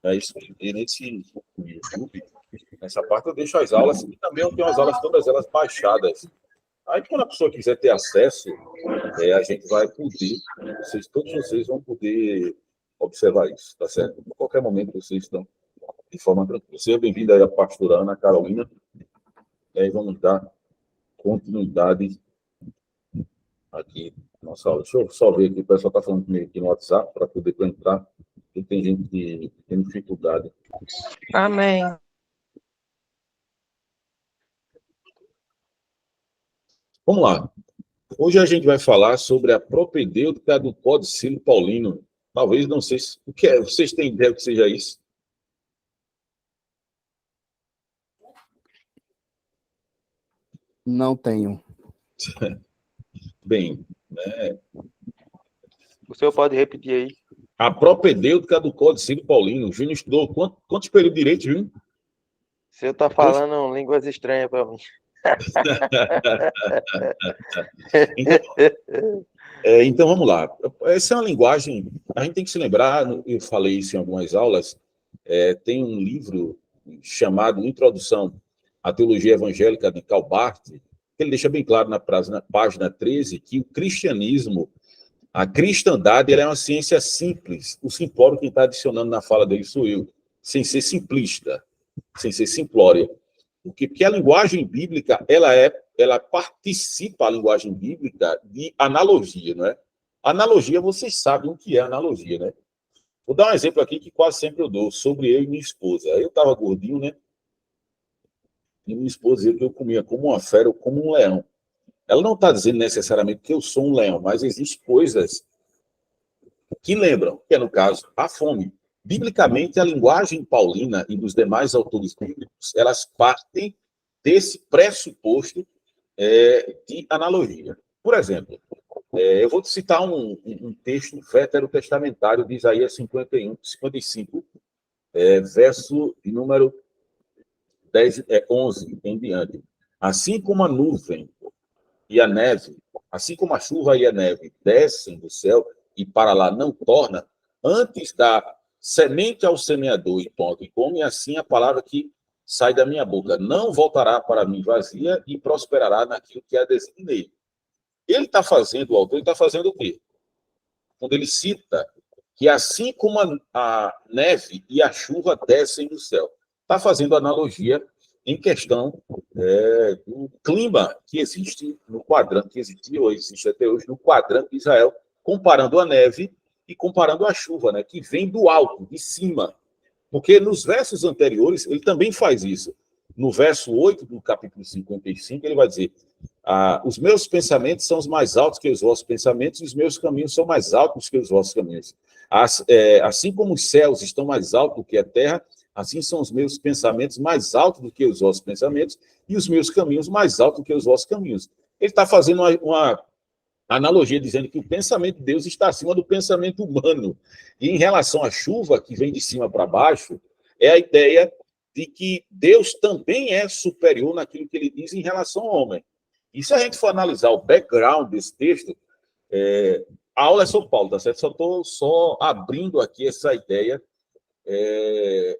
É isso. E nesse YouTube, nessa parte eu deixo as aulas, e também eu tenho as aulas todas elas baixadas. Aí, quando a pessoa quiser ter acesso, a gente vai poder, todos vocês vão poder observar isso, tá certo? A qualquer momento vocês estão de forma tranquila. Seja bem-vindo aí a pastora Ana Carolina, e aí vamos dar continuidade aqui na nossa aula. Deixa eu só ver aqui, o pessoal está falando comigo aqui no WhatsApp, para poder entrar, porque tem gente que tem dificuldade. Amém. Vamos lá. Hoje a gente vai falar sobre a propedêutica do Codicilo Paulino. Talvez, não sei se, o que é, vocês têm ideia que seja isso? Não tenho. Bem, né? O senhor pode repetir aí? A propedêutica do Codicilo Paulino. O Júnior estudou quantos períodos de direito, Júnior? O senhor está falando línguas estranhas para mim. Então, vamos lá. Essa é uma linguagem, a gente tem que se lembrar, eu falei isso em algumas aulas, tem um livro chamado Introdução à Teologia Evangélica de Karl Barth, que ele deixa bem claro na página 13 que o cristianismo, a cristandade, ela é uma ciência simples. O simplório, quem está adicionando na fala dele sou eu, sem ser simplista, sem ser simplória. Porque a linguagem bíblica, ela participa, a linguagem bíblica, de analogia, não é? Analogia, vocês sabem o que é analogia, né? Vou dar um exemplo aqui que quase sempre eu dou, sobre eu e minha esposa. Eu estava gordinho, né? E minha esposa dizia que eu comia como uma fera ou como um leão. Ela não está dizendo necessariamente que eu sou um leão, mas existem coisas que lembram, que é, no caso, a fome. Biblicamente, a linguagem paulina e dos demais autores bíblicos, elas partem desse pressuposto de analogia. Por exemplo, eu vou citar um texto veterotestamentário de Isaías 55, verso de número 11 em diante. Assim como a nuvem e a neve, assim como a chuva e a neve descem do céu e para lá não torna, antes da semente ao semeador e ponto e come, assim a palavra que sai da minha boca não voltará para mim vazia e prosperará naquilo que a designei. Ele está fazendo, o autor está fazendo o quê? Quando ele cita que assim como a neve e a chuva descem do céu, está fazendo analogia em questão do clima que existe no quadrante, que existia ou existe até hoje no quadrante de Israel, comparando a neve e comparando a chuva, né, que vem do alto, de cima. Porque nos versos anteriores, ele também faz isso. No verso 8 do capítulo 55, ele vai dizer: os meus pensamentos são os mais altos que os vossos pensamentos, e os meus caminhos são mais altos que os vossos caminhos. Assim como os céus estão mais altos do que a terra, assim são os meus pensamentos mais altos do que os vossos pensamentos, e os meus caminhos mais altos do que os vossos caminhos. Ele está fazendo uma analogia, dizendo que o pensamento de Deus está acima do pensamento humano. E em relação à chuva, que vem de cima para baixo, é a ideia de que Deus também é superior naquilo que ele diz em relação ao homem. E se a gente for analisar o background desse texto, a aula é São Paulo, tá certo? Só estou abrindo aqui essa ideia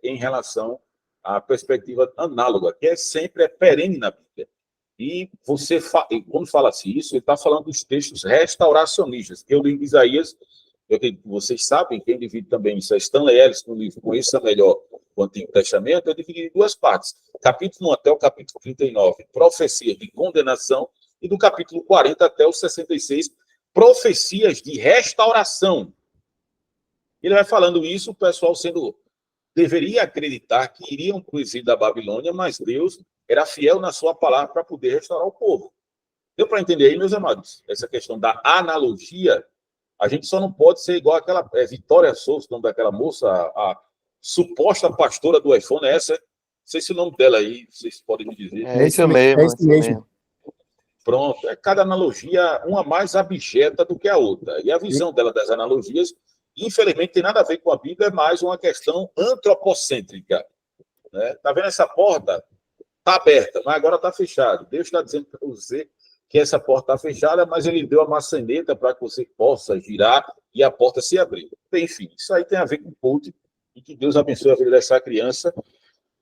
em relação à perspectiva análoga, que sempre perene na Bíblia. E você, quando fala-se isso, ele está falando dos textos restauracionistas. Eu li Isaías, vocês sabem, quem divide também isso é Stanley Ellis, no livro Conheça Melhor o Antigo Testamento, eu dividi em duas partes. Capítulo 1 até o capítulo 39, profecias de condenação, e do capítulo 40 até o 66, profecias de restauração. Ele vai falando isso, o pessoal deveria acreditar que iriam para o exílio da Babilônia, mas Deus era fiel na sua palavra para poder restaurar o povo. Deu para entender aí, meus amados? Essa questão da analogia, a gente só não pode ser igual aquela Vitória Souza, o nome daquela moça, a suposta pastora do iPhone, essa, não sei se o nome dela aí, vocês podem me dizer. É isso mesmo, é isso mesmo. Pronto, cada analogia uma mais abjeta do que a outra. E a visão dela das analogias, infelizmente, tem nada a ver com a Bíblia, é mais uma questão antropocêntrica. Né? Tá vendo essa porta? Está aberta, mas agora está fechada. Deus está dizendo para você que essa porta está fechada, mas ele deu a maçaneta para que você possa girar e a porta se abrir. Enfim, isso aí tem a ver com coaching, e que Deus abençoe a vida dessa criança,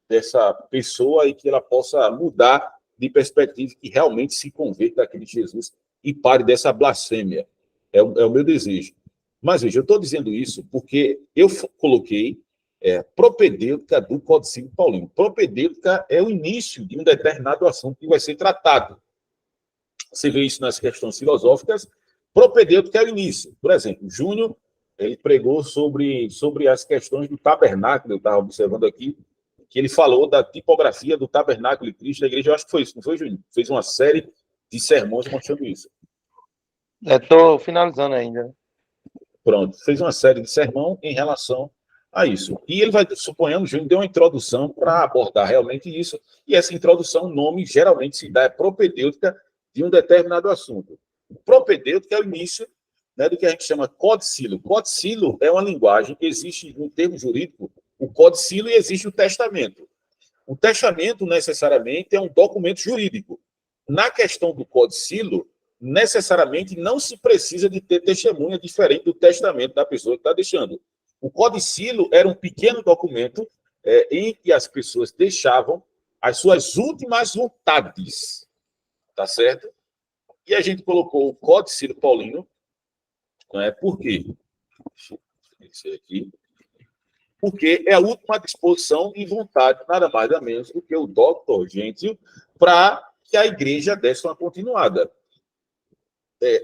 dessa pessoa, e que ela possa mudar de perspectiva, que realmente se converta àquele Jesus e pare dessa blasfêmia. É o meu desejo. Mas, veja, eu estou dizendo isso porque eu coloquei propedêutica do Codicilo Paulino. Propedêutica é o início de um determinado assunto que vai ser tratado. Você vê isso nas questões filosóficas. Propedêutica é o início. Por exemplo, Júnior, ele pregou sobre as questões do tabernáculo, eu estava observando aqui, que ele falou da tipografia do tabernáculo de Cristo da igreja. Eu acho que foi isso, não foi, Júnior? Fez uma série de sermões mostrando isso. Estou finalizando ainda. Pronto, fez uma série de sermão em relação a isso. E ele vai, suponhamos, Júnior deu uma introdução para abordar realmente isso, e essa introdução, o nome geralmente se dá, é propedêutica de um determinado assunto. Propedêutica é o início, né, do que a gente chama codicilo. Codicilo é uma linguagem que existe no termo jurídico, o codicilo, e existe o testamento. O testamento, necessariamente, é um documento jurídico. Na questão do codicilo, necessariamente não se precisa de ter testemunha diferente do testamento da pessoa que está deixando. O codicilo era um pequeno documento em que as pessoas deixavam as suas últimas vontades, tá certo? E a gente colocou o Codicilo Paulino, né? Por quê? Deixa eu aqui. Porque é a última disposição e vontade, nada mais nada menos do que o Dr. Gentile, para que a igreja desse uma continuada.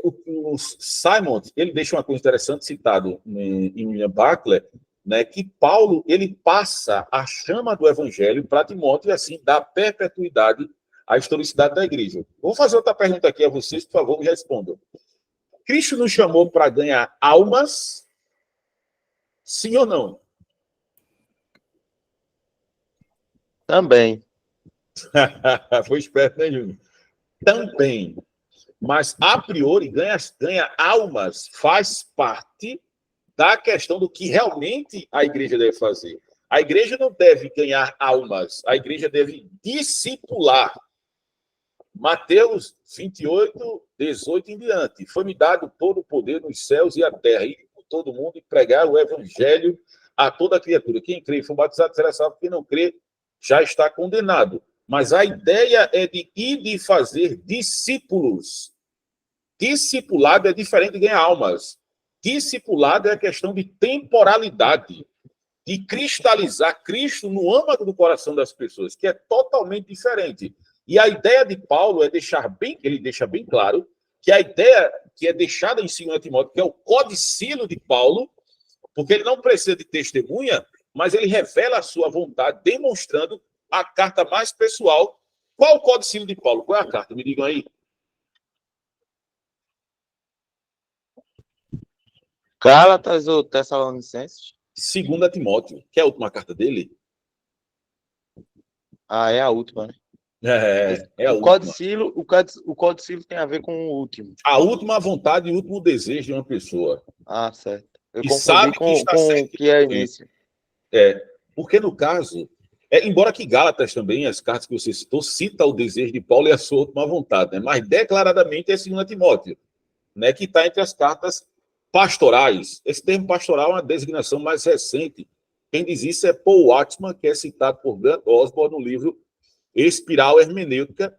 O Simon, ele deixa uma coisa interessante, citado em William Buckler, né, que Paulo ele passa a chama do evangelho para Timóteo e assim dá perpetuidade à historicidade da igreja. Vou fazer outra pergunta aqui a vocês, por favor, me respondam. Cristo nos chamou para ganhar almas, sim ou não? Também. Foi esperto, né, Júnior? Também. Mas, a priori, ganha almas faz parte da questão do que realmente a igreja deve fazer. A igreja não deve ganhar almas, a igreja deve discipular. Mateus 28, 18 em diante. Foi-me dado todo o poder nos céus e a terra, e por todo mundo, e pregar o evangelho a toda criatura. Quem crê e for batizado será salvo, quem não crê já está condenado. Mas a ideia é de ir de fazer discípulos. Discipulado é diferente de ganhar almas. Discipulado é a questão de temporalidade, de cristalizar Cristo no âmago do coração das pessoas, que é totalmente diferente. E a ideia de Paulo é ele deixa bem claro que a ideia que é deixada em 2 Timóteo, que é o codicilo de Paulo, porque ele não precisa de testemunha, mas ele revela a sua vontade, demonstrando a carta mais pessoal. Qual o codicilo de Paulo? Qual é a carta? Me digam aí. Gálatas ou Tessalonicenses? 2 Timóteo, que é a última carta dele. É a última, né? É a o última. O codicilo tem a ver com o último. A última vontade e o último desejo de uma pessoa. Certo. Eu E confundi sabe que está com certo. o que é início. Porque no caso, embora que Gálatas também, as cartas que você citou, cita o desejo de Paulo e a sua última vontade, né? Mas declaradamente é 2 Timóteo, né? Que está entre as cartas pastorais. Esse termo pastoral é uma designação mais recente. Quem diz isso é Paul Watson, que é citado por Grant Osborne no livro Espiral Hermenêutica.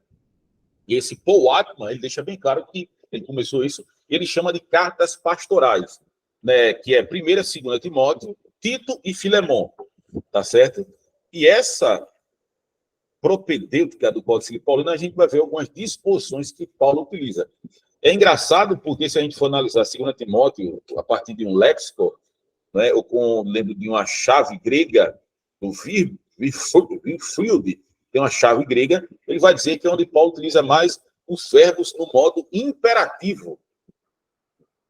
E esse Paul Watson, ele deixa bem claro que ele começou isso, ele chama de cartas pastorais, né? Que é 1ª e 2 Timóteo, Tito e Filemon, tá certo? E essa propedêutica do Código Paulino, a gente vai ver algumas disposições que Paulo utiliza. É engraçado porque, se a gente for analisar 2 Timóteo a partir de um léxico, né, ou lembro de uma chave grega, do Wiffield, tem uma chave grega, ele vai dizer que é onde Paulo utiliza mais os verbos no modo imperativo.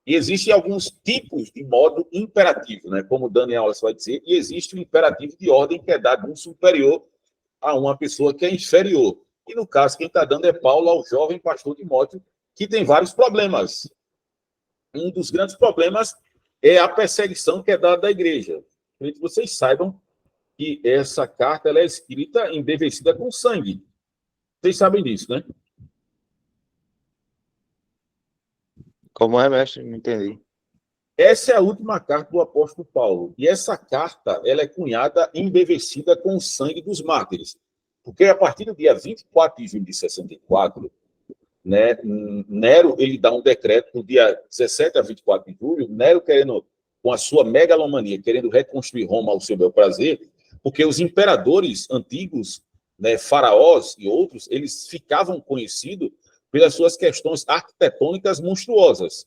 E existem alguns tipos de modo imperativo, né, como Daniel Wallace vai dizer, e existe o imperativo de ordem que é dado de um superior a uma pessoa que é inferior. E, no caso, quem está dando é Paulo ao jovem pastor Timóteo, que tem vários problemas. Um dos grandes problemas é a perseguição que é dada da igreja. Queria que vocês saibam que essa carta ela é escrita embevecida com sangue. Vocês sabem disso, né? Como é, mestre? Não entendi. Essa é a última carta do apóstolo Paulo. E essa carta ela é cunhada e embevecida com o sangue dos mártires. Porque a partir do dia 24 de julho de 64, né, Nero ele dá um decreto no dia 17 a 24 de julho, Nero querendo, com a sua megalomania, querendo reconstruir Roma ao seu bel prazer, porque os imperadores antigos, né, faraós e outros, eles ficavam conhecidos pelas suas questões arquitetônicas monstruosas.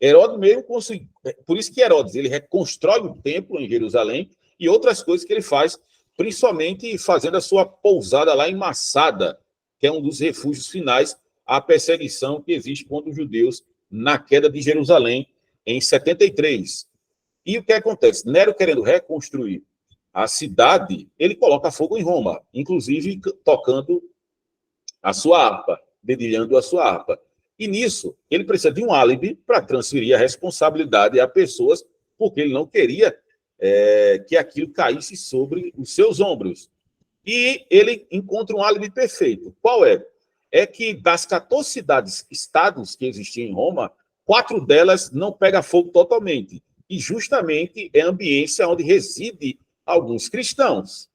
Herodes mesmo conseguiu, por isso que Herodes ele reconstrói o templo em Jerusalém e outras coisas que ele faz, principalmente fazendo a sua pousada lá em Massada, que é um dos refúgios finais à perseguição que existe contra os judeus na queda de Jerusalém em 73. E o que acontece? Nero querendo reconstruir a cidade, ele coloca fogo em Roma, inclusive tocando a sua harpa, dedilhando a sua harpa. E nisso, ele precisa de um álibi para transferir a responsabilidade a pessoas, porque ele não queria que aquilo caísse sobre os seus ombros. E ele encontra um álibi perfeito. Qual é? É que das 14 estados que existiam em Roma, 4 delas não pegam fogo totalmente. E justamente é a ambiência onde residem alguns cristãos.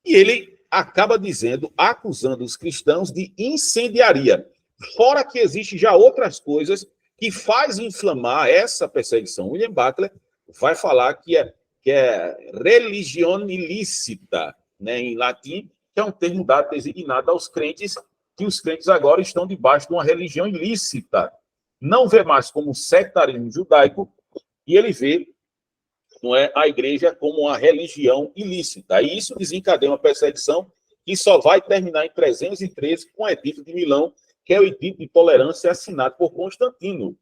E ele acaba dizendo, acusando os cristãos de incendiaria. Fora que existem já outras coisas que fazem inflamar essa perseguição. William Butler vai falar que é religião ilícita, né, em latim, que é um termo dado designado aos crentes, que os crentes agora estão debaixo de uma religião ilícita. Não vê mais como sectarismo judaico, e ele vê, não é, a igreja como uma religião ilícita. E isso desencadeia uma perseguição que só vai terminar em 313 com o Edito de Milão, que é o Edito de Tolerância assinado por Constantino.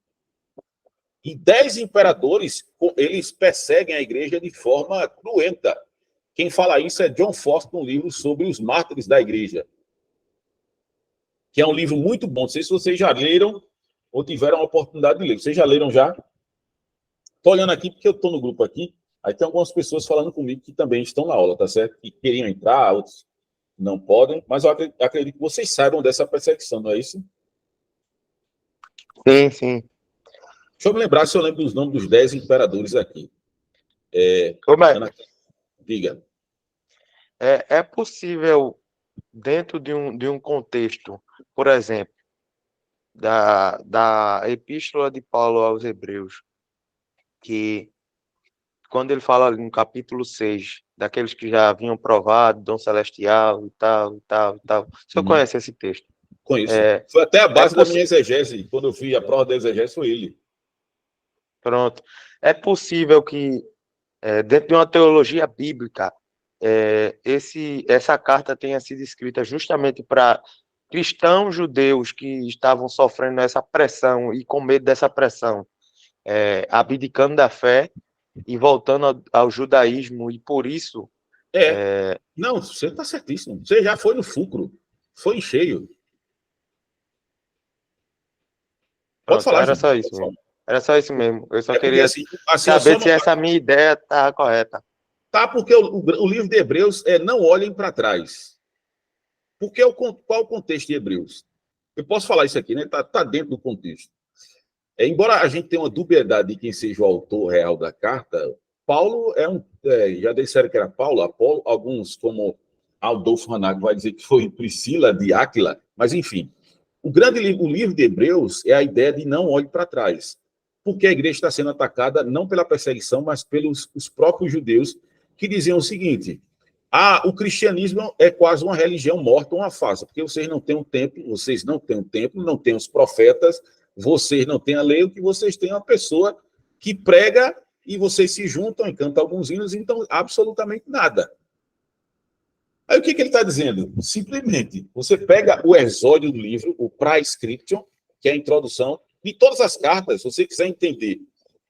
E 10 imperadores, eles perseguem a igreja de forma cruenta. Quem fala isso é John Foster, um livro sobre os mártires da igreja, que é um livro muito bom. Não sei se vocês já leram ou tiveram a oportunidade de ler. Vocês já leram já? Estou olhando aqui porque eu estou no grupo aqui. Aí tem algumas pessoas falando comigo que também estão na aula, tá certo? Que queriam entrar, outros não podem. Mas eu acredito que vocês saibam dessa perseguição, não é isso? Sim, sim. Deixa eu me lembrar se eu lembro dos nomes dos 10 imperadores aqui. Ana, diga. É possível, dentro de um contexto, por exemplo, da Epístola de Paulo aos Hebreus, que quando ele fala no capítulo 6, daqueles que já haviam provado, dom celestial e tal, e tal, e tal. O senhor conhece esse texto? Conheço. Foi até a base da minha exegese. Quando eu fui a prova da exegese, foi ele. Pronto. É possível que, dentro de uma teologia bíblica, essa carta tenha sido escrita justamente para cristãos judeus que estavam sofrendo essa pressão e com medo dessa pressão, abdicando da fé e voltando ao judaísmo, e por isso... Não, você está certíssimo. Você já foi no fulcro. Foi em cheio. Pode falar, era só isso mesmo. Era só isso mesmo. Eu só queria saber se essa minha ideia está correta. Tá, porque o livro de Hebreus não olhem para trás. Porque qual o contexto de Hebreus? Eu posso falar isso aqui, né? Tá dentro do contexto. Embora a gente tenha uma dubiedade de quem seja o autor real da carta, Paulo já disseram que era Paulo, Apolo, alguns, como Adolfo Hanago, vai dizer que foi Priscila de Áquila, mas enfim. O livro de Hebreus é a ideia de não olhe para trás, porque a igreja está sendo atacada não pela perseguição, mas pelos os próprios judeus, que diziam o seguinte: o cristianismo é quase uma religião morta, uma farsa, porque vocês não têm um templo, não têm os profetas, vocês não têm a lei, o que vocês têm é uma pessoa que prega e vocês se juntam e cantam alguns hinos, então absolutamente nada. Aí o que ele está dizendo? Simplesmente, você pega o exódio do livro, o Praescription, que é a introdução, de todas as cartas, se você quiser entender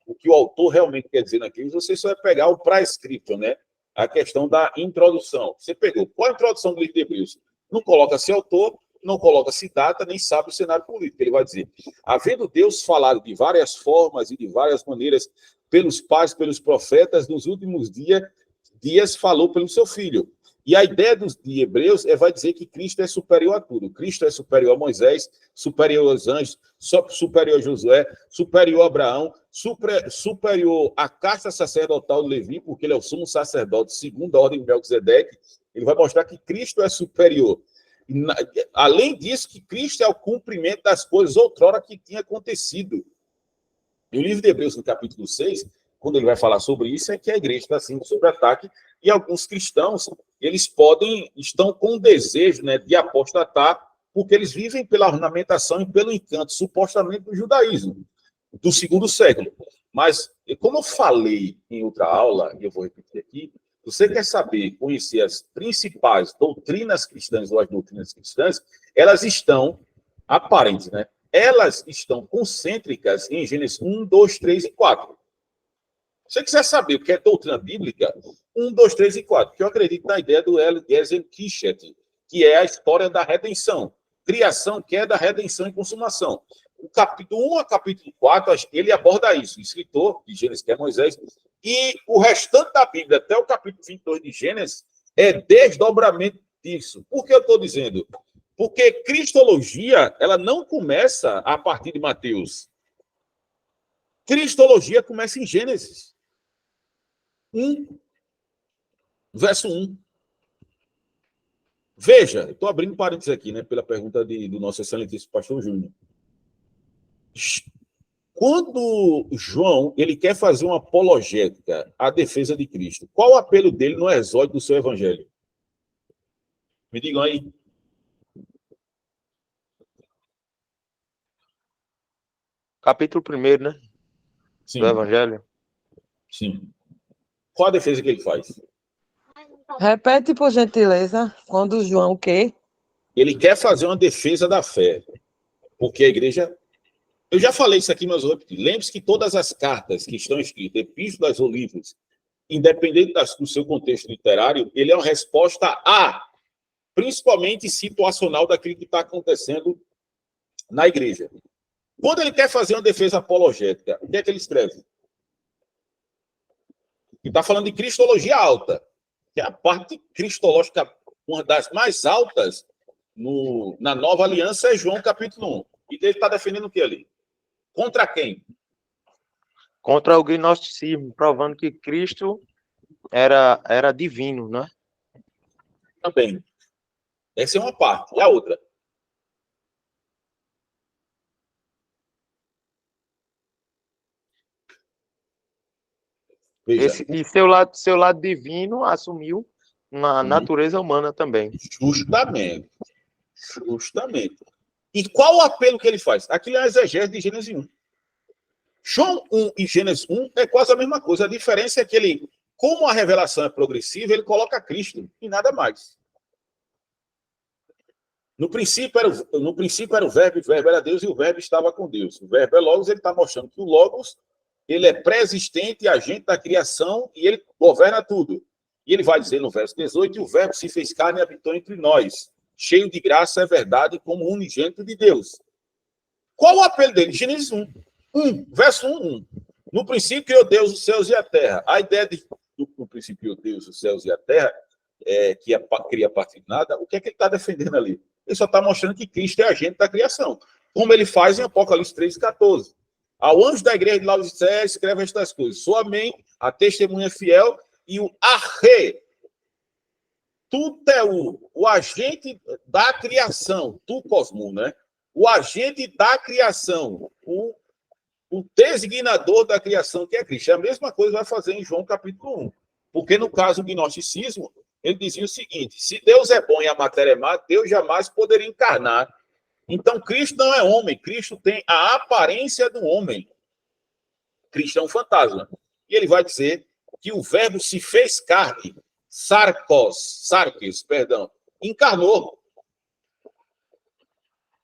o que o autor realmente quer dizer naquilo, você só vai pegar o Praescription, né? A questão da introdução. Você pegou qual a introdução do livro de Hebreus? Não coloca-se autor, não coloca-se data, nem sabe o cenário político. Ele vai dizer: havendo Deus falado de várias formas e de várias maneiras pelos pais, pelos profetas, nos últimos dias falou pelo seu Filho. E a ideia de Hebreus vai dizer que Cristo é superior a tudo. Cristo é superior a Moisés, superior aos anjos, superior a Josué, superior a Abraão, superior à casta sacerdotal de Levi, porque ele é o sumo sacerdote segundo a ordem de Melquisedeque. Ele vai mostrar que Cristo é superior. Além disso, que Cristo é o cumprimento das coisas outrora que tinha acontecido. E o livro de Hebreus, no capítulo 6, quando ele vai falar sobre isso, é que a igreja está sendo sob ataque, e alguns cristãos, eles estão com desejo, né, de apostatar, porque eles vivem pela ornamentação e pelo encanto, supostamente, do judaísmo, do segundo século. Mas, como eu falei em outra aula, e eu vou repetir aqui, você quer saber, conhecer as principais doutrinas cristãs ou as doutrinas cristãs, elas estão aparentes, né? Elas estão concêntricas em Gênesis 1, 2, 3 e 4. Se você quiser saber o que é doutrina bíblica, 1, 2, 3 e 4, porque eu acredito na ideia do L. Gezen Kishet, que é a história da redenção. Criação, que é da redenção e consumação. O capítulo 1 a capítulo 4, ele aborda isso. O escritor de Gênesis, que é Moisés, e o restante da Bíblia, até o capítulo 22 de Gênesis, é desdobramento disso. Por que eu estou dizendo? Porque cristologia, ela não começa a partir de Mateus. Cristologia começa em Gênesis 1, verso 1. Veja, estou abrindo parênteses aqui, né, pela pergunta do nosso excelentíssimo pastor Júnior. Quando João ele quer fazer uma apologética à defesa de Cristo, qual o apelo dele no exódio do seu evangelho? Me digam aí. Capítulo 1, né? Sim. Do Evangelho. Sim. Qual a defesa que ele faz? Repete, por gentileza, quando João o quê? Ele quer fazer uma defesa da fé, porque a igreja... Eu já falei isso aqui, mas eu vou repetir. Lembre-se que todas as cartas que estão escritas, epístolas ou livros, independente do seu contexto literário, ele é uma resposta a, principalmente situacional, daquilo que está acontecendo na igreja. Quando ele quer fazer uma defesa apologética, o que é que ele escreve? Ele está falando de cristologia alta, que é a parte cristológica, uma das mais altas na nova aliança, é João capítulo 1. E ele está defendendo o que ali? Contra quem? Contra o gnosticismo, provando que Cristo era divino, né? Também. Essa é uma parte. E a outra? Veja. E seu lado divino assumiu na natureza humana também. Justamente. Justamente. E qual o apelo que ele faz? Aquilo é a exegese de Gênesis 1. João 1 e Gênesis 1 é quase a mesma coisa. A diferença é que ele, como a revelação é progressiva, ele coloca Cristo e nada mais. No princípio era o verbo era Deus e o verbo estava com Deus. O verbo é Logos, ele está mostrando que o Logos ele é pré-existente e agente da criação e ele governa tudo. E ele vai dizer no verso 18, o verbo se fez carne e habitou entre nós, cheio de graça e verdade como unigênito de Deus. Qual o apelo dele? Gênesis 1, verso 1. No princípio criou Deus os céus e a terra. A ideia no princípio criou Deus os céus e a terra, que cria a partir de nada, o que é que ele está defendendo ali? Ele só está mostrando que Cristo é agente da criação, como ele faz em Apocalipse 3,14. Ao anjo da igreja de Laodiceia escreve estas coisas. Sou amém, a testemunha fiel e o arre, tuteu, o agente da criação, tu cosmo, né? O agente da criação, o designador da criação, que é Cristo. É a mesma coisa vai fazer em João capítulo 1. Porque no caso do gnosticismo, ele dizia o seguinte: se Deus é bom e a matéria é má, Deus jamais poderia encarnar. Então, Cristo não é homem, Cristo tem a aparência do homem. Cristo é um fantasma. E ele vai dizer que o verbo se fez carne, sarkis, encarnou.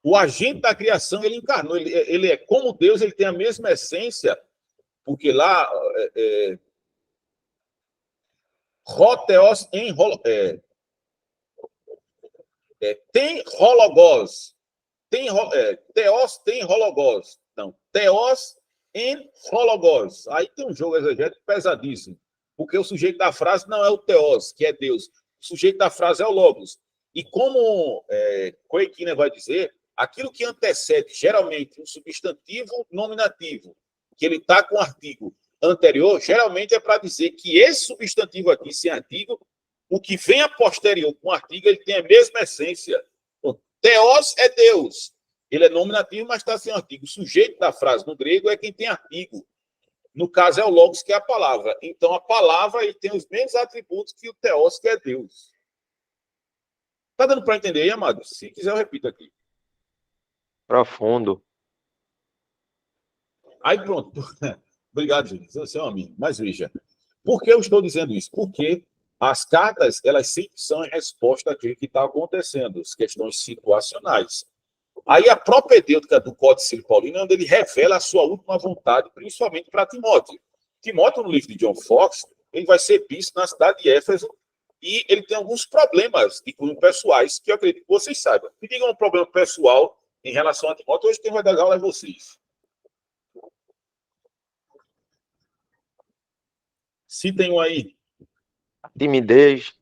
O agente da criação, ele encarnou. Ele é como Deus, ele tem a mesma essência, porque lá Roteos tem hologos. Teos tem hologos. Não, teos em hologos. Aí tem um jogo exegético pesadíssimo. Porque o sujeito da frase não é o teos, que é Deus. O sujeito da frase é o logos. E como Koikina vai dizer, aquilo que antecede geralmente um substantivo nominativo, que ele está com o artigo anterior, geralmente é para dizer que esse substantivo aqui, sem artigo, o que vem a posterior com o artigo, ele tem a mesma essência. Theos é Deus. Ele é nominativo, mas está sem artigo. O sujeito da frase no grego é quem tem artigo. No caso, é o logos, que é a palavra. Então, a palavra ele tem os mesmos atributos que o Theos, que é Deus. Está dando para entender aí, amado? Se quiser, eu repito aqui. Profundo. Aí, pronto. Obrigado, gente. Você é um amigo. Mas veja, por que eu estou dizendo isso? Porque as cartas, elas sempre são em resposta àquilo que está acontecendo, as questões situacionais. Aí a propedêutica do Códice Paulino é onde ele revela a sua última vontade, principalmente para Timóteo. Timóteo, no livro de John Fox, ele vai ser bispo na cidade de Éfeso e ele tem alguns problemas, incluindo pessoais, que eu acredito que vocês saibam. Me digam um problema pessoal em relação a Timóteo. Hoje quem vai dar aula é vocês. Citem um aí. Timidez.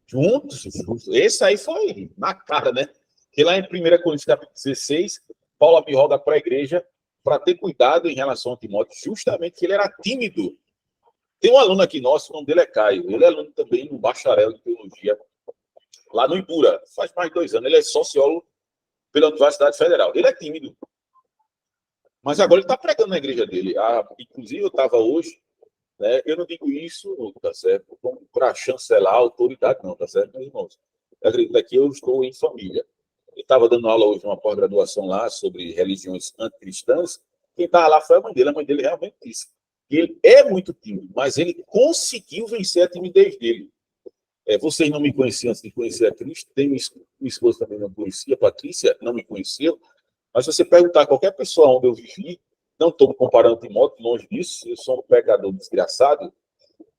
Juntos. Esse aí foi na cara, né? Que lá em 1 Coríntios, capítulo 16, Paulo me roga para a igreja para ter cuidado em relação a Timóteo, justamente que ele era tímido. Tem um aluno aqui nosso, o nome dele é Caio. Ele é aluno também no bacharel de teologia, lá no Ibura, faz mais de 2 anos. Ele é sociólogo pela Universidade Federal. Ele é tímido. Mas agora ele está pregando na igreja dele. Inclusive, eu estava hoje, né, eu não digo isso, tá certo, para chancelar a autoridade, não, tá certo, meus irmãos? Eu acredito que eu estou em família. Eu estava dando aula hoje numa pós-graduação lá sobre religiões anticristãs. Quem estava lá foi a mãe dele. A mãe dele realmente disse que ele é muito tímido, mas ele conseguiu vencer a timidez dele. Vocês não me conheciam antes de conhecer a Cristo. Minha esposa também não conhecia, a Patrícia não me conheceu. Mas se você perguntar a qualquer pessoa onde eu vivi, não estou me comparando Timóteo, longe disso, eu sou um pecador desgraçado,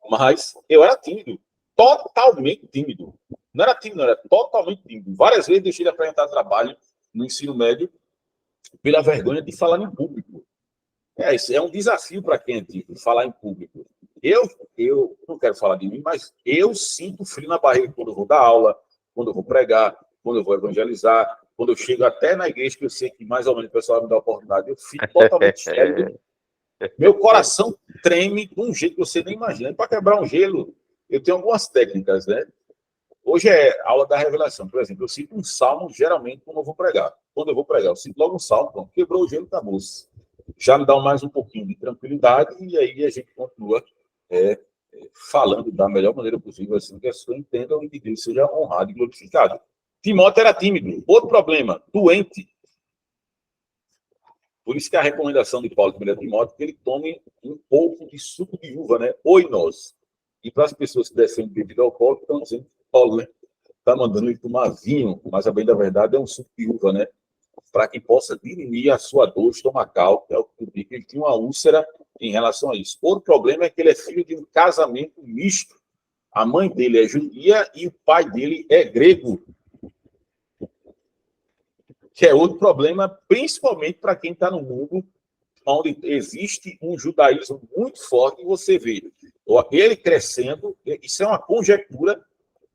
mas eu era tímido, totalmente tímido. Não era tímido, não, era totalmente tímido. Várias vezes deixei de apresentar trabalho no ensino médio pela vergonha de falar em público. Isso é um desafio para quem é tímido, falar em público. Eu não quero falar de mim, mas eu sinto frio na barriga quando eu vou dar aula, quando eu vou pregar, quando eu vou evangelizar, quando eu chego até na igreja, que eu sei que mais ou menos o pessoal vai me dar a oportunidade, eu fico totalmente sério. Meu coração treme de um jeito que você nem imagina. Para quebrar um gelo, eu tenho algumas técnicas, né? Hoje é aula da revelação. Por exemplo, eu sinto um salmo, geralmente, quando eu vou pregar. Quando eu vou pregar, eu sinto logo um salmo, pronto, quebrou o gelo, acabou. Já me dá mais um pouquinho de tranquilidade e aí a gente continua falando da melhor maneira possível, assim, que as pessoas entendam e que Deus seja honrado e glorificado. Timóteo era tímido. Outro problema, doente. Por isso que a recomendação de Paulo para Timóteo é que ele tome um pouco de suco de uva, né? Oinos. E para as pessoas que descem bebida alcoólica, estão dizendo que Paulo, né, está mandando ele tomar vinho, mas a bem da verdade é um suco de uva, né? Para que possa diminuir a sua dor estomacal, que é o que eu digo, que ele tinha uma úlcera em relação a isso. Outro problema é que ele é filho de um casamento misto. A mãe dele é judia e o pai dele é grego. Que é outro problema, principalmente para quem está no mundo onde existe um judaísmo muito forte, e você vê ele crescendo. Isso é uma conjectura,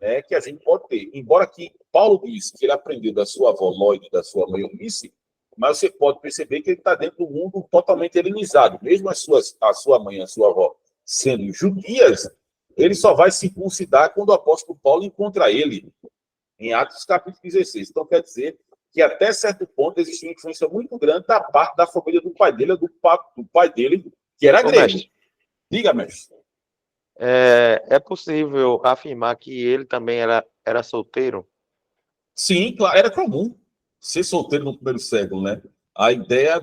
né, que a gente pode ter. Embora que Paulo disse que ele aprendeu da sua avó Lloyd, da sua mãe Eunice, mas você pode perceber que ele está dentro do mundo totalmente helenizado. Mesmo a sua mãe e a sua avó sendo judias, ele só vai circuncidar quando o apóstolo Paulo encontra ele, em Atos capítulo 16. Então, quer dizer que até certo ponto existe uma influência muito grande da parte da família do pai dele, do pai dele, que era grego. Mestre, diga, mestre. É possível afirmar que ele também era solteiro? Sim, claro, era comum ser solteiro no primeiro século, né? A ideia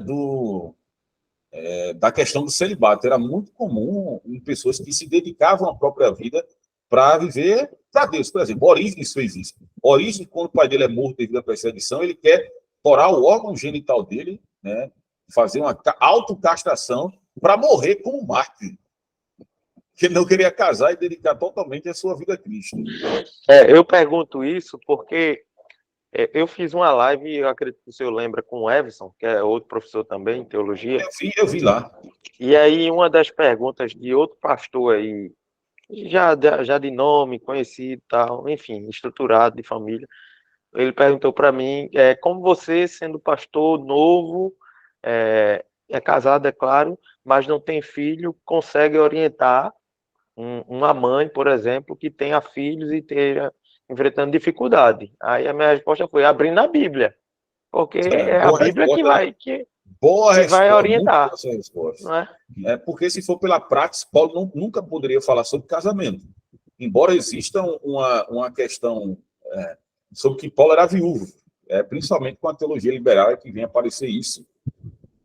da questão do celibato era muito comum em pessoas que se dedicavam à própria vida para viver para Deus. Por exemplo, Orígenes fez isso. Orígenes, quando o pai dele é morto devido à perseguição, ele quer torar o órgão genital dele, né? Fazer uma autocastração para morrer como mártir. Que ele não queria casar e dedicar totalmente a sua vida a Cristo. Eu pergunto isso porque eu fiz uma live, eu acredito que o senhor lembra, com o Everson, que é outro professor também em teologia. Eu vi lá. E aí, uma das perguntas de outro pastor aí, já de nome, conhecido, tal, enfim, estruturado, de família. Ele perguntou para mim, como você, sendo pastor novo, é casado, é claro, mas não tem filho, consegue orientar uma mãe, por exemplo, que tenha filhos e esteja enfrentando dificuldade. Aí a minha resposta foi abrindo a Bíblia, porque é a Boa Bíblia que resposta, né? vai, Boa que vai resposta, muito boa orientar, essa resposta. não é? Porque se for pela prática, Paulo nunca poderia falar sobre casamento. Embora exista uma questão sobre que Paulo era viúvo, principalmente com a teologia liberal é que vem aparecer isso.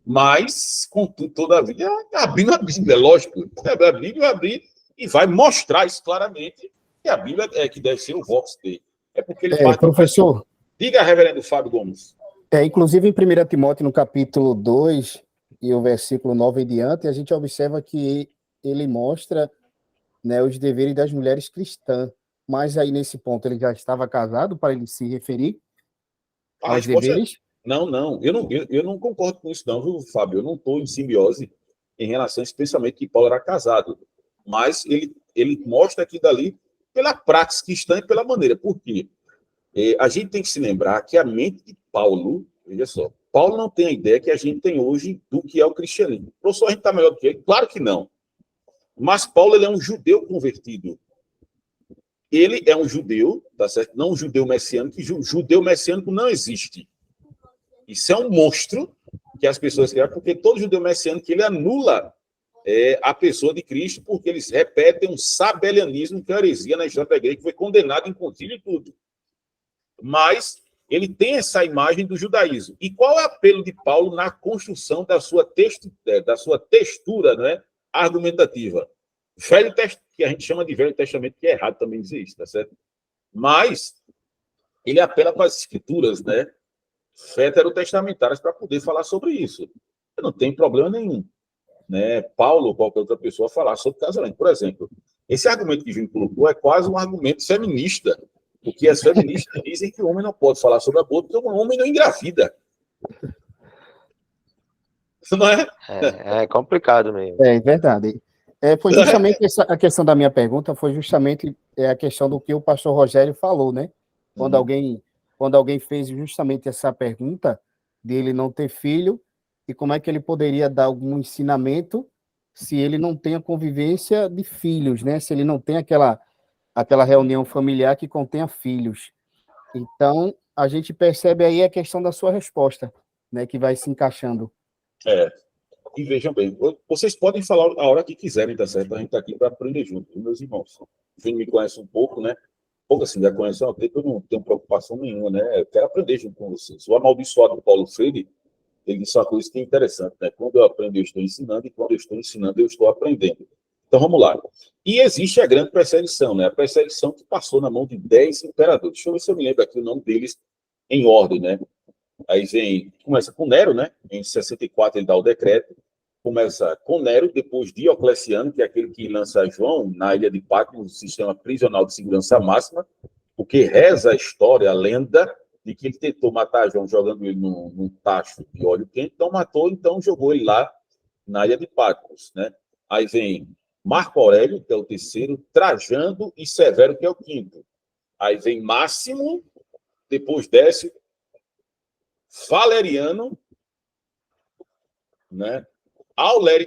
Mas, contudo, todavia, abrindo a Bíblia, lógico. A Bíblia vai abrir e vai mostrar isso claramente que a Bíblia é que deve ser o vox dele. É porque ele parte... Professor, Diga, reverendo Fábio Gomes. inclusive em 1 Timóteo, no capítulo 2, e o versículo 9 em diante, a gente observa que ele mostra, né, os deveres das mulheres cristãs. Mas aí, nesse ponto, ele já estava casado para ele se referir A aos resposta deveres? não. Eu não concordo com isso, não, viu, Fábio? Eu não estou em simbiose em relação a esse pensamento que Paulo era casado. Mas ele mostra aqui dali pela prática cristã e pela maneira. Por quê? A gente tem que se lembrar que a mente de Paulo, veja só, Paulo não tem a ideia que a gente tem hoje do que é o cristianismo. Professor, a gente está melhor do que ele? Claro que não. Mas Paulo ele é um judeu convertido. Ele é um judeu, tá certo? Não um judeu messiânico, que judeu messiânico não existe. Isso é um monstro que as pessoas criam, porque todo judeu messiânico ele anula a pessoa de Cristo, porque eles repetem um sabelianismo, que é heresia na história da igreja, que foi condenado em concílio e tudo. Mas ele tem essa imagem do judaísmo. E qual é o apelo de Paulo na construção da sua textura, né, argumentativa? Velho Testamento, que a gente chama de Velho Testamento, que é errado também dizer isso, tá certo? Mas ele apela para as escrituras, né, veterotestamentárias, para poder falar sobre isso. Não tem problema nenhum, né? Paulo ou qualquer outra pessoa falar sobre casamento. Por exemplo, esse argumento que Júnior colocou é quase um argumento feminista, porque as feministas dizem que o homem não pode falar sobre aborto porque o homem não engravida. Não é? É complicado mesmo. É verdade. Foi justamente a questão da minha pergunta, foi justamente a questão do que o pastor Rogério falou, né? Quando alguém fez justamente essa pergunta dele não ter filho e como é que ele poderia dar algum ensinamento se ele não tem a convivência de filhos, né? Se ele não tem aquela reunião familiar que contenha filhos. Então, a gente percebe aí a questão da sua resposta, né? Que vai se encaixando. E vejam bem, vocês podem falar a hora que quiserem, tá certo? A gente está aqui para aprender junto, meus irmãos. O Júnior me conhece um pouco, né? Pouco assim, já conhece uma vez, eu não tenho preocupação nenhuma, né? Eu quero aprender junto com vocês. O amaldiçoado Paulo Freire, ele disse uma coisa que é interessante, né? Quando eu aprendo, eu estou ensinando, e quando eu estou ensinando, eu estou aprendendo. Então, vamos lá. E existe a grande perseguição, né? A perseguição que passou na mão de 10 imperadores. Deixa eu ver se eu me lembro aqui o nome deles em ordem, né? Aí começa com Nero, né? Em 64 ele dá o decreto. Começa com Nero, depois Diocleciano, que é aquele que lança João na ilha de Patmos, no sistema prisional de segurança máxima, porque reza a história, a lenda, de que ele tentou matar João jogando ele num tacho de óleo quente, não matou, então jogou ele lá na ilha de Patmos, né? Aí vem Marco Aurélio, que é o terceiro, Trajano e Severo, que é o quinto. Aí vem Máximo, depois Décio, Valeriano, né?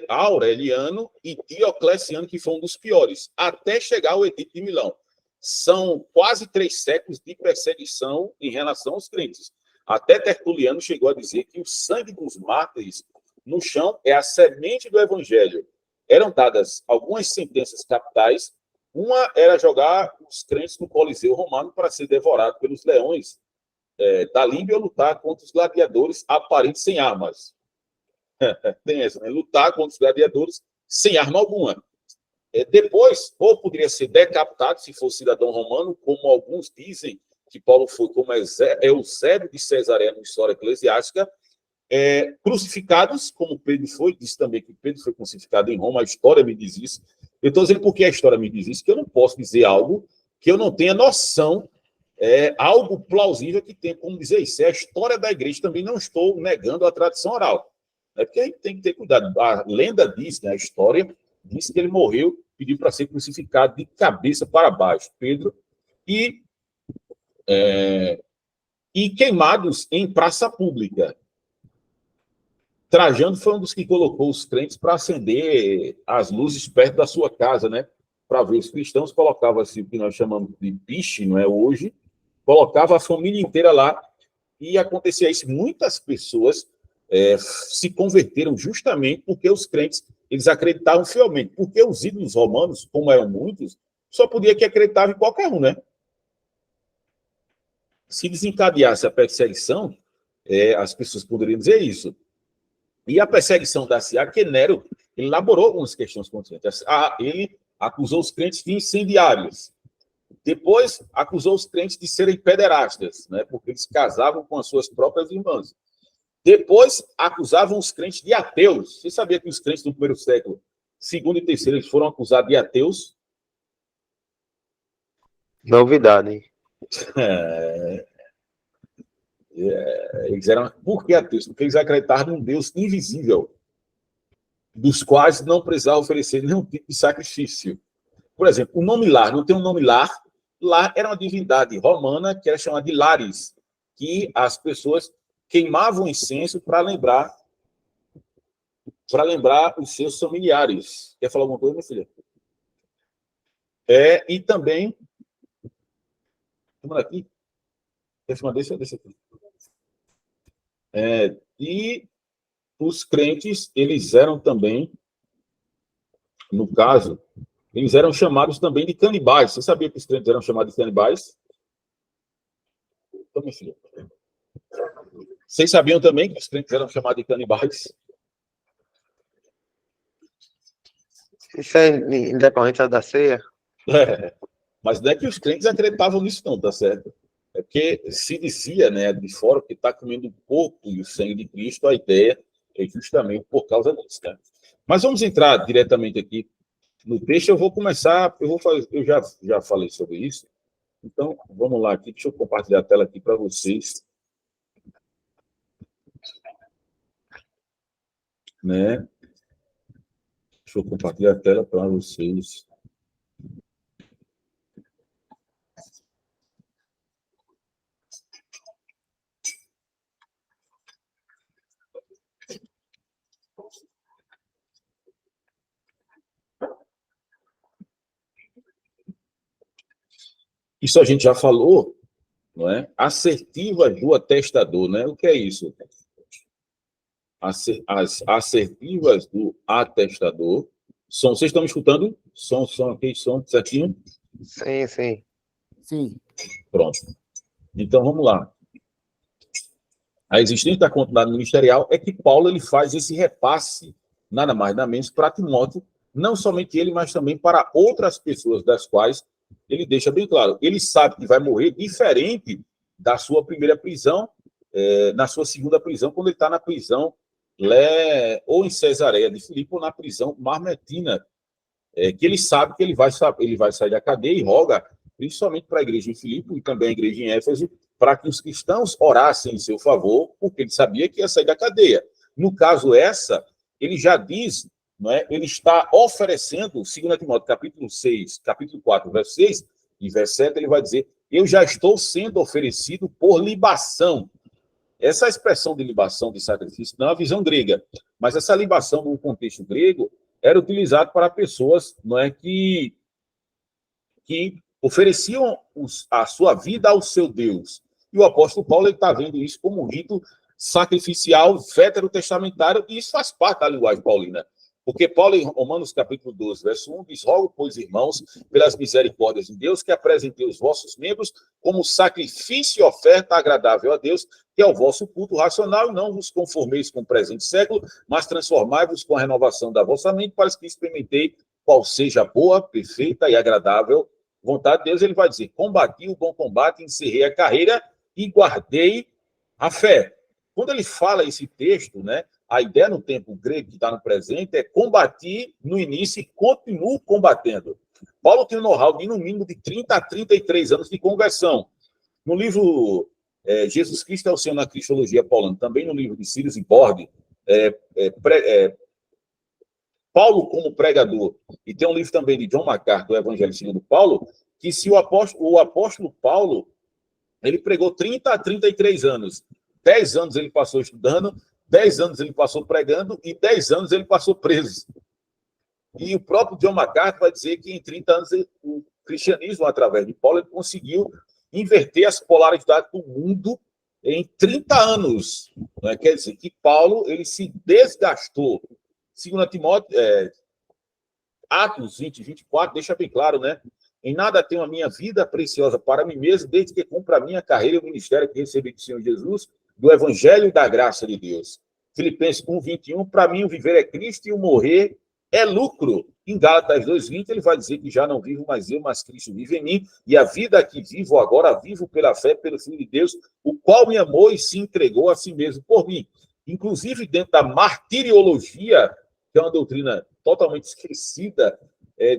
Aureliano e Diocleciano, que foi um dos piores, até chegar ao Edito de Milão. São quase 3 séculos de perseguição em relação aos crentes. Até Tertuliano chegou a dizer que o sangue dos mártires no chão é a semente do evangelho. Eram dadas algumas sentenças capitais. Uma era jogar os crentes no Coliseu Romano para ser devorado pelos leões da Líbia ou lutar contra os gladiadores aparentes sem armas. Tem essa, né? Lutar contra os gladiadores sem arma alguma. Depois, ou poderia ser decapitado, se fosse cidadão romano, como alguns dizem que Paulo foi, como Eusébio de Cesareia, na história eclesiástica, crucificados, como Pedro foi, disse também que Pedro foi crucificado em Roma, a história me diz isso. Eu estou dizendo porque a história me diz isso, que eu não posso dizer algo que eu não tenha noção, algo plausível que tem como dizer isso. É a história da igreja, também não estou negando a tradição oral. Porque a gente tem que ter cuidado. A lenda diz, né, a história diz que ele morreu pediu para ser crucificado de cabeça para baixo, Pedro, e queimados em praça pública. Trajano foi um dos que colocou os crentes para acender as luzes perto da sua casa, né? Para ver os cristãos, colocava-se o que nós chamamos de piche, não é hoje, colocava a família inteira lá, e acontecia isso. Muitas pessoas se converteram justamente porque os crentes, eles acreditavam fielmente, porque os ídolos romanos, como eram muitos, só podia que acreditava em qualquer um, né? Se desencadeasse a perseguição, as pessoas poderiam dizer isso. E a perseguição da CIA, que Nero elaborou algumas questões contra ele acusou os crentes de incendiários. Depois, acusou os crentes de serem pederastas, né, porque eles casavam com as suas próprias irmãs. Depois, acusavam os crentes de ateus. Você sabia que os crentes do primeiro século, segundo e terceiro, eles foram acusados de ateus? Novidade. Eles eram... Por que ateus? Porque eles acreditavam em um Deus invisível, dos quais não precisava oferecer nenhum tipo de sacrifício. Por exemplo, o nome Lar, não tem um nome Lar? Lar era uma divindade romana que era chamada de Lares, que as pessoas queimavam incenso para lembrar os seus familiares. Quer falar alguma coisa, minha filha? E também... Vamos aqui. Deixa aqui. E os crentes, eles eram também, no caso, eles eram chamados também de canibais. Você sabia que os crentes eram chamados de canibais? Então, minha filha. Vocês sabiam também que os crentes eram chamados de canibais? Isso é em decorrência da ceia? Mas não é que os crentes acreditavam nisso, não, tá certo? É porque se dizia, né, de fora, que está comendo o corpo e o sangue de Cristo, a ideia é justamente por causa disso, né? Mas vamos entrar diretamente aqui no texto. Eu vou começar, eu já falei sobre isso. Então, vamos lá aqui, deixa eu compartilhar a tela aqui para vocês. Né? Deixa eu compartilhar a tela para vocês. Isso a gente já falou, não é? Assertivas do atestador, né? O que é isso? As assertivas do atestador são... Vocês estão me escutando? Som aqui, som certinho? Sim, sim. Sim. Pronto. Então, vamos lá. A existência da continuidade ministerial é que Paulo ele faz esse repasse, nada mais nada menos, para Timóteo, não somente ele, mas também para outras pessoas, das quais ele deixa bem claro. Ele sabe que vai morrer diferente da sua primeira prisão, na sua segunda prisão, quando ele está na prisão ou em Cesareia de Filipe, ou na prisão Marmetina, que ele sabe que ele vai sair da cadeia e roga, principalmente para a igreja em Filipe e também a igreja em Éfeso, para que os cristãos orassem em seu favor, porque ele sabia que ia sair da cadeia. No caso ele já diz, não é? Ele está oferecendo, 2 Timóteo, capítulo 6, capítulo 4, verso 6 e verso 7, ele vai dizer: eu já estou sendo oferecido por libação. Essa expressão de libação, de sacrifício, não é uma visão grega, mas essa libação, no contexto grego, era utilizada para pessoas, não é, que ofereciam a sua vida ao seu Deus. E o apóstolo Paulo está vendo isso como um rito sacrificial veterotestamentário, e isso faz parte da linguagem paulina. Porque Paulo, em Romanos capítulo 12, verso 1, diz: rogo, pois, irmãos, pelas misericórdias de Deus, que apresentei os vossos membros como sacrifício e oferta agradável a Deus, que é o vosso culto racional, e não vos conformeis com o presente século, mas transformai-vos com a renovação da vossa mente, para que experimentei qual seja a boa, perfeita e agradável vontade de Deus. Ele vai dizer: combati o bom combate, encerrei a carreira e guardei a fé. Quando ele fala esse texto, né, a ideia no tempo grego que está no presente é combati no início e continuo combatendo. Paulo tem um know-how de no mínimo de 30 a 33 anos de conversão. No livro Jesus Cristo é o Senhor na Cristologia Paulana, também no livro de Sirius e Borde, Paulo como pregador, e tem um livro também de John MacArthur, o Evangelho segundo Paulo, que se o apóstolo Paulo, ele pregou 30 a 33 anos. 10 anos ele passou estudando, 10 anos ele passou pregando e 10 anos ele passou preso. E o próprio John MacArthur vai dizer que em 30 anos o cristianismo, através de Paulo, ele conseguiu inverter as polaridades do mundo em 30 anos. Né? Quer dizer que Paulo ele se desgastou. Segundo Timóteo, Atos 20, 24, deixa bem claro, né? Em nada tenho a minha vida preciosa para mim mesmo, desde que cumpra a minha carreira e o ministério que recebi do Senhor Jesus, do Evangelho da graça de Deus. Filipenses 1, 21, para mim o viver é Cristo e o morrer é lucro. Em Gálatas 2:20, ele vai dizer que já não vivo mais eu, mas Cristo vive em mim, e a vida que vivo agora, vivo pela fé, pelo Filho de Deus, o qual me amou e se entregou a si mesmo por mim. Inclusive, dentro da martiriologia, que é uma doutrina totalmente esquecida,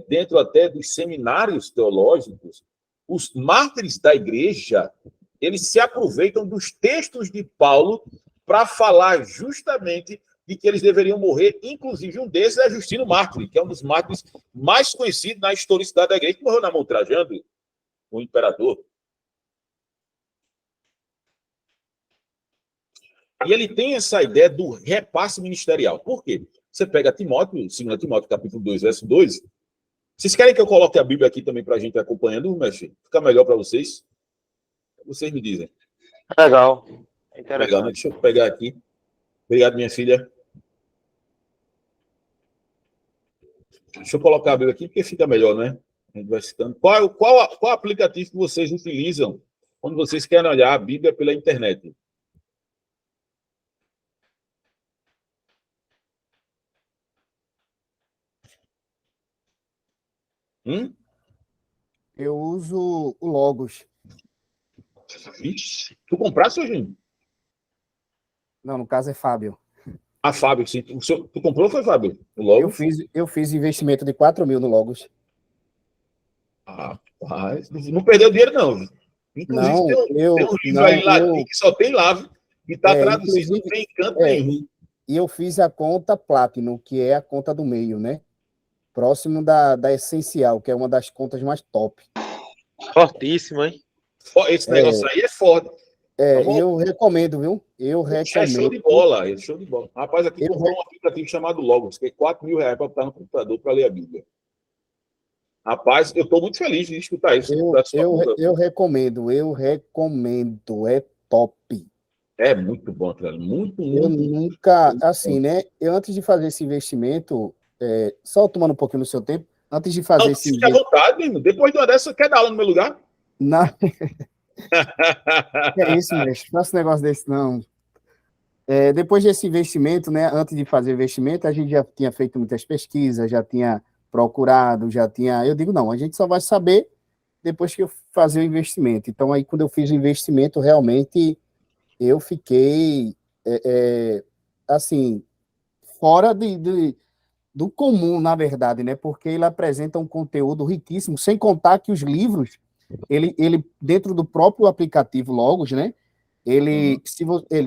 dentro até dos seminários teológicos, os mártires da igreja, eles se aproveitam dos textos de Paulo para falar justamente de que eles deveriam morrer. Inclusive, um desses é Justino Mártir, que é um dos mártires mais conhecidos na historicidade da igreja, que morreu na mão Trajano, o imperador. E ele tem essa ideia do repasse ministerial. Por quê? Você pega Timóteo, 2 Timóteo, capítulo 2, verso 2. Vocês querem que eu coloque a Bíblia aqui também para a gente ir acompanhando, mestre? Fica melhor para vocês? Vocês me dizem. Legal. É interessante. Legal, né? Deixa eu pegar aqui. Obrigado, minha filha. Deixa eu colocar a Bíblia aqui, porque fica melhor, né? A gente vai citando. Qual aplicativo que vocês utilizam quando vocês querem olhar a Bíblia pela internet? Eu uso o Logos. Ixi, tu compraste, Eugênio? Não, no caso é Fábio. Ah, Fábio, sim. Tu comprou ou foi, Fábio? O Logos? Eu fiz investimento de 4 mil no Logos. Rapaz, não perdeu dinheiro, não. Inclusive, Não, tem um livro aí em latim que só tem lá, e está traduzido, não tem canto nenhum. E eu fiz a conta Platinum, que é a conta do meio, né? Próximo da Essencial, que é uma das contas mais top. Fortíssimo, hein? Esse negócio aí é forte. Eu recomendo, viu? Eu recomendo. É show de bola, é show de bola. Rapaz, aqui comprou um aplicativo chamado Logos, que é R$4.000 para botar no computador para ler a Bíblia. Rapaz, eu estou muito feliz de escutar isso. Eu recomendo, é top. É muito bom, cara. Muito. Eu nunca, assim, né? Eu, antes de fazer esse investimento, só tomando um pouquinho do seu tempo, antes de fazer esse investimento. Fique à vontade, menino. Depois de uma dessa, quer dar aula no meu lugar? Não. É isso, mestre. Não faço negócio desse, não. Depois desse investimento, né? Antes de fazer o investimento, a gente já tinha feito muitas pesquisas, já tinha procurado, já tinha. Eu digo, não, a gente só vai saber depois que eu fazer o investimento. Então, aí, quando eu fiz o investimento, realmente eu fiquei, assim, fora do comum, na verdade, né? Porque ele apresenta um conteúdo riquíssimo, sem contar que os livros, ele dentro do próprio aplicativo Logos, né? Ele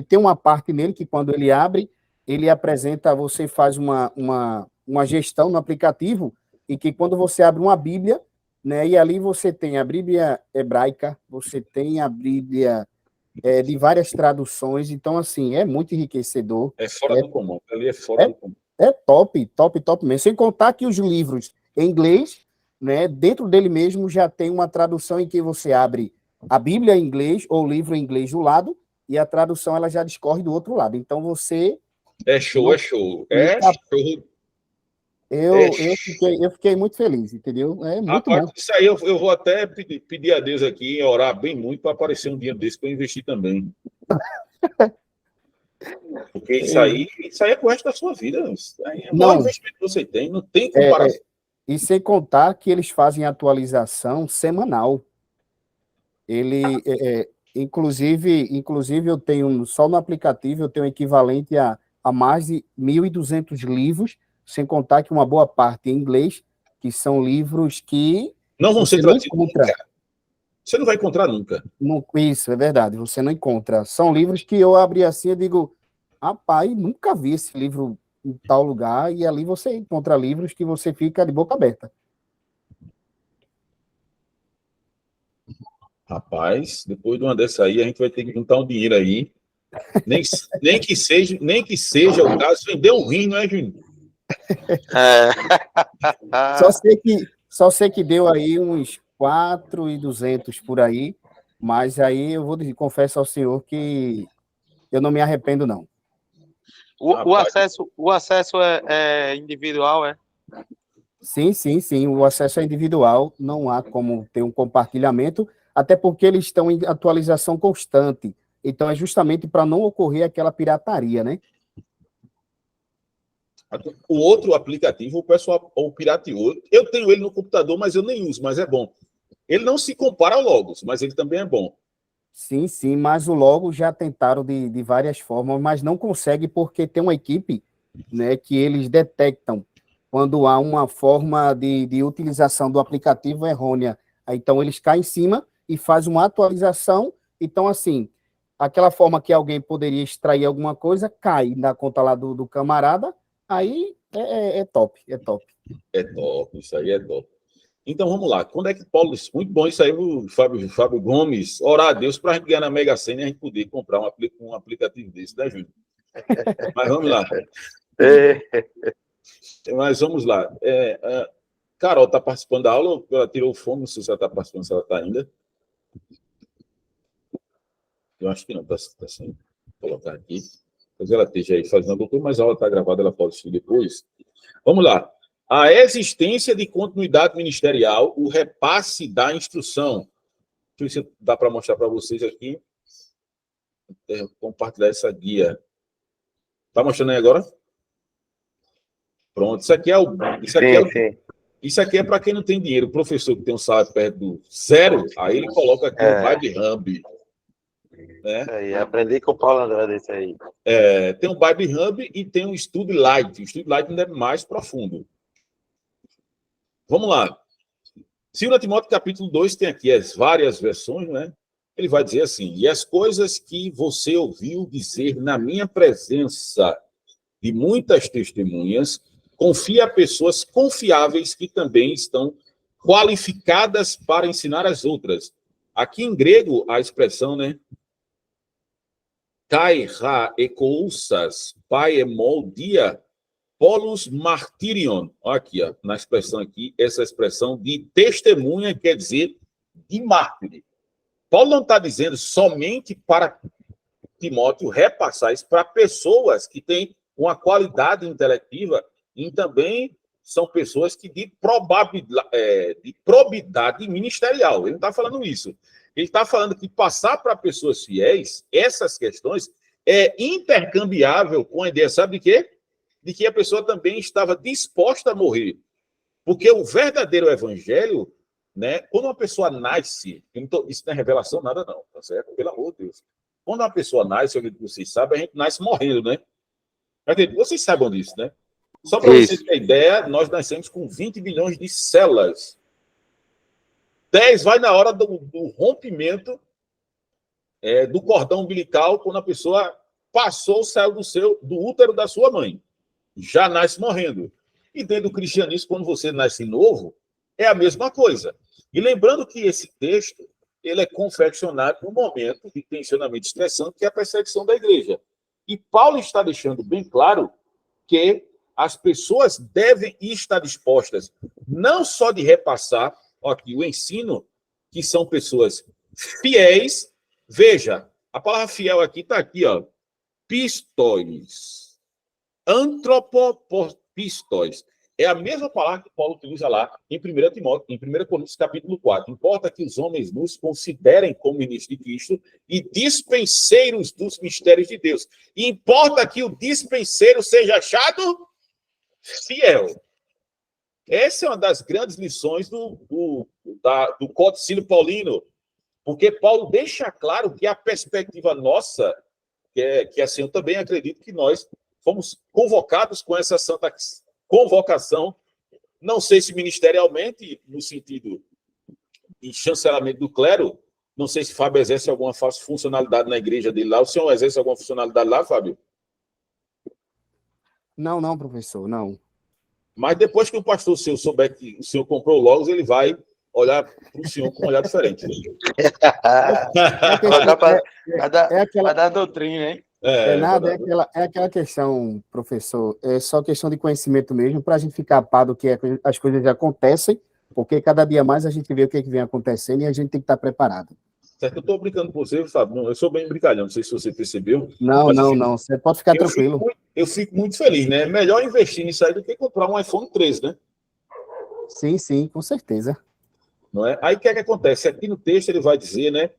tem uma parte nele que, quando ele abre, ele apresenta, você faz uma gestão no aplicativo, e que quando você abre uma Bíblia, né? E ali você tem a Bíblia hebraica, você tem a Bíblia de várias traduções, então, assim, é muito enriquecedor. É fora do comum, ali é fora do comum. É top mesmo. Sem contar que os livros em inglês, né, dentro dele mesmo já tem uma tradução em que você abre a Bíblia em inglês ou o livro em inglês do lado, e a tradução ela já discorre do outro lado. Então você... É show. Eu fiquei muito feliz, entendeu? É muito bom. Isso aí eu vou até pedir a Deus aqui, orar bem muito para aparecer um dia desse para eu investir também. Porque isso aí é pro resto da sua vida. Isso aí é o maior investimento que você tem, não tem comparação. E sem contar que eles fazem atualização semanal. Inclusive eu tenho, só no aplicativo, eu tenho equivalente a mais de 1.200 livros, sem contar que uma boa parte em inglês, que são livros que não vão ser traduzidos nunca. Você não vai encontrar nunca. Isso, é verdade, você não encontra. São livros que eu abri assim e digo, rapaz, nunca vi esse livro em tal lugar, e ali você encontra livros que você fica de boca aberta. Rapaz, depois de uma dessa aí, a gente vai ter que juntar um dinheiro aí. Nem que seja o caso, vender um rim, não é, Juninho? Só sei que deu aí uns 4.200 por aí, mas aí eu vou confesso ao senhor que eu não me arrependo, não. O acesso é individual, é? Sim. O acesso é individual, não há como ter um compartilhamento, até porque eles estão em atualização constante. Então, é justamente para não ocorrer aquela pirataria, né? O outro aplicativo, o pessoal o pirateou. Eu tenho ele no computador, mas eu nem uso, mas é bom. Ele não se compara ao Logos, mas ele também é bom. Sim, mas o logo já tentaram de várias formas, mas não consegue porque tem uma equipe, né, que eles detectam quando há uma forma de utilização do aplicativo errônea. Então, eles caem em cima e fazem uma atualização. Então, assim, aquela forma que alguém poderia extrair alguma coisa, cai na conta lá do camarada, aí é top, é top. É top, isso aí é top. Então, vamos lá. Quando é que Paulo disse? Muito bom isso aí, o Fábio Gomes. Orar a Deus para a gente ganhar na Mega Sena e a gente poder comprar um aplicativo desse, né, Júnior? Mas vamos lá. Mas vamos lá. Carol está participando da aula, ela tirou o fone, não sei se ela está participando, se ela está ainda. Eu acho que não, está sem colocar aqui. Talvez ela esteja aí fazendo a doutora, mas a aula está gravada, ela pode assistir depois. Vamos lá. A existência de continuidade ministerial, o repasse da instrução. Deixa eu ver se dá para mostrar para vocês aqui. Compartilhar essa guia. Está mostrando aí agora? Pronto. Isso aqui é para quem não tem dinheiro. O professor que tem um salário perto do zero, aí ele coloca aqui o Bible Hub. Né? Aí, aprendi com o Paulo André desse aí. Tem o Bible Hub e tem o Study Light. O Study Light ainda é mais profundo. Vamos lá. 2 Timóteo capítulo 2 tem aqui as várias versões, né? Ele vai dizer assim: e as coisas que você ouviu dizer na minha presença de muitas testemunhas, confia a pessoas confiáveis que também estão qualificadas para ensinar as outras. Aqui em grego, a expressão, né? Kai ha ekousas pai emoldia Polus martirion. Olha aqui, ó, na expressão aqui, essa expressão de testemunha quer dizer de mártir. Paulo não está dizendo somente para Timóteo repassar isso para pessoas que têm uma qualidade intelectiva e também são pessoas que de probidade ministerial. Ele não está falando isso. Ele está falando que passar para pessoas fiéis essas questões é intercambiável com a ideia, sabe de quê? De que a pessoa também estava disposta a morrer. Porque o verdadeiro evangelho, né, quando uma pessoa nasce, isso não é revelação nada não, tá certo? Pelo amor de Deus. Quando uma pessoa nasce, eu acredito que vocês sabem, a gente nasce morrendo, né? Vocês sabem disso, né? Só para vocês terem ideia, nós nascemos com 20 bilhões de células. 10 vai na hora do rompimento do cordão umbilical, quando a pessoa saiu do útero da sua mãe. Já nasce morrendo. E dentro do cristianismo, quando você nasce novo, é a mesma coisa. E lembrando que esse texto ele é confeccionado no momento de tensionamento estressante, que é a perseguição da igreja. E Paulo está deixando bem claro que as pessoas devem estar dispostas não só de repassar aqui o ensino, que são pessoas fiéis. Veja, a palavra fiel aqui está aqui, ó, pistos. Antropopistos. É a mesma palavra que Paulo utiliza lá em 1 Timóteo, em 1 Coríntios, capítulo 4. Importa que os homens nos considerem como ministros de Cristo e dispenseiros dos mistérios de Deus. E importa que o dispenseiro seja achado fiel. Essa é uma das grandes lições do Codicílio Paulino, porque Paulo deixa claro que a perspectiva nossa, que assim, eu também acredito que nós fomos convocados com essa santa convocação, não sei se ministerialmente, no sentido de chancelamento do clero, não sei se Fábio exerce alguma funcionalidade na igreja dele lá. O senhor exerce alguma funcionalidade lá, Fábio? Não, não, professor, não. Mas depois que o pastor seu souber que o senhor comprou o Logos, ele vai olhar para o senhor com um olhar diferente. É, a questão, é aquela, Vai dar doutrina, hein? nada, é aquela questão, professor, é só questão de conhecimento mesmo, para a gente ficar a par do que as coisas acontecem, porque cada dia mais a gente vê o que vem acontecendo e a gente tem que estar preparado. Certo, eu estou brincando com você, Fábio. Eu sou bem brincalhão, não sei se você percebeu. Não, não, você pode ficar tranquilo. Eu fico muito feliz, né? É melhor investir nisso aí do que comprar um iPhone 13, né? Sim, com certeza. Não é? Aí o que é que acontece? Aqui no texto ele vai dizer, né?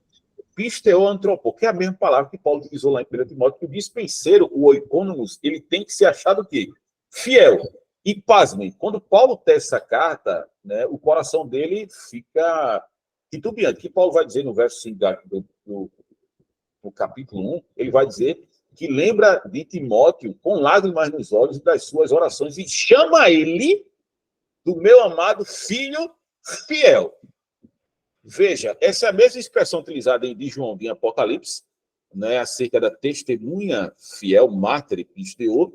Pisteoantropo, que é a mesma palavra que Paulo utilizou lá em 1 Timóteo, que o dispenseiro, o oikonomos, ele tem que ser achado o quê? Fiel. E pasmem, quando Paulo tece essa carta, né, o coração dele fica titubeante. O que Paulo vai dizer no verso 5 do capítulo 1, ele vai dizer que lembra de Timóteo com lágrimas nos olhos das suas orações e chama ele do meu amado filho fiel. Veja, essa é a mesma expressão utilizada de João em Apocalipse, né, acerca da testemunha fiel, mártir, pisteô,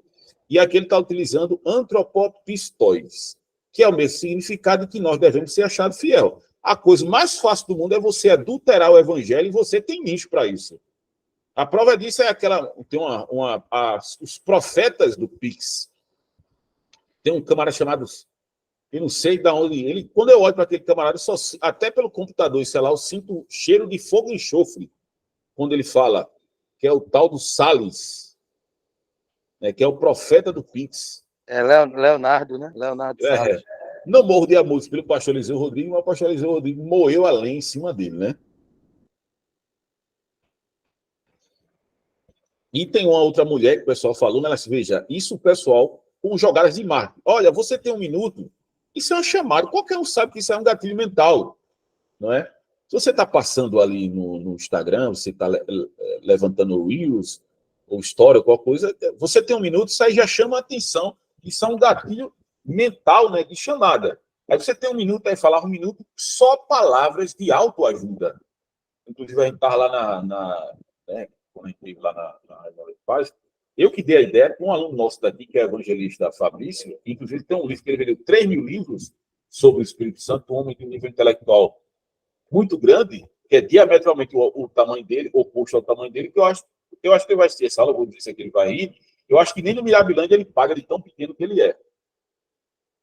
e aqui ele está utilizando antropopistoides, que é o mesmo significado que nós devemos ser achados fiel. A coisa mais fácil do mundo é você adulterar o evangelho e você tem nicho para isso. A prova disso é aquela. Tem os profetas do Pix. Tem um camarada chamado. Eu não sei de onde ele. Quando eu olho para aquele camarada, até pelo computador, sei lá, eu sinto o cheiro de fogo e enxofre. Quando ele fala, que é o tal do Salles, né, que é o profeta do Pix. É Leonardo, né? Leonardo Salles. Não morro de amor pelo pastor Eliseu Rodrigues, mas o pastor Eliseu Rodrigues moeu a lenha em cima dele, né? E tem uma outra mulher que o pessoal falou, mas ela se veja, isso o pessoal com jogadas de marketing. Olha, você tem 1 minuto, isso é um chamado, qualquer um sabe que isso é um gatilho mental, não é? Se você está passando ali no Instagram, você está levantando Reels, ou Story, ou qualquer coisa, você tem 1 minuto, isso aí já chama a atenção, isso é um gatilho mental, né, de chamada. Aí você tem 1 minuto, aí falar 1 minuto, só palavras de autoajuda. Inclusive, a gente estava lá né, quando a gente esteve lá na Paz, eu que dei a ideia, um aluno nosso daqui, que é evangelista Fabrício, inclusive tem um livro que ele vendeu 3.000 livros sobre o Espírito Santo, um homem de um nível intelectual muito grande, que é diametralmente o tamanho dele, oposto ao tamanho dele, que eu acho que ele vai ser essa aula, vou dizer que ele vai ir, eu acho que nem no Mirabilândia ele paga de tão pequeno que ele é.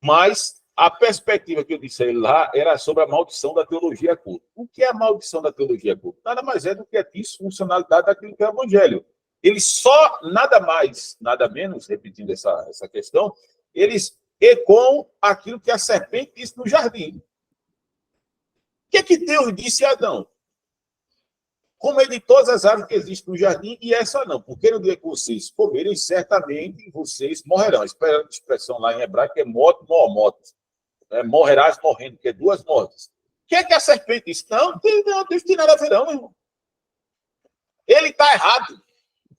Mas a perspectiva que eu disse a ele lá era sobre a maldição da teologia culta. O que é a maldição da teologia culta? Nada mais é do que a disfuncionalidade daquilo que é o evangelho. Eles só, nada mais, nada menos, repetindo essa questão, eles ecoam aquilo que a serpente disse no jardim. O que é que Deus disse a Adão? Comer de todas as árvores que existem no jardim, e essa não, porque no dia que vocês comerem, certamente vocês morrerão. A expressão lá em hebraico é morto. Morrerás morrendo, que é 2 mortes. O que é que a serpente disse? Não, Deus tem nada a ver, não, meu irmão. Ele está errado.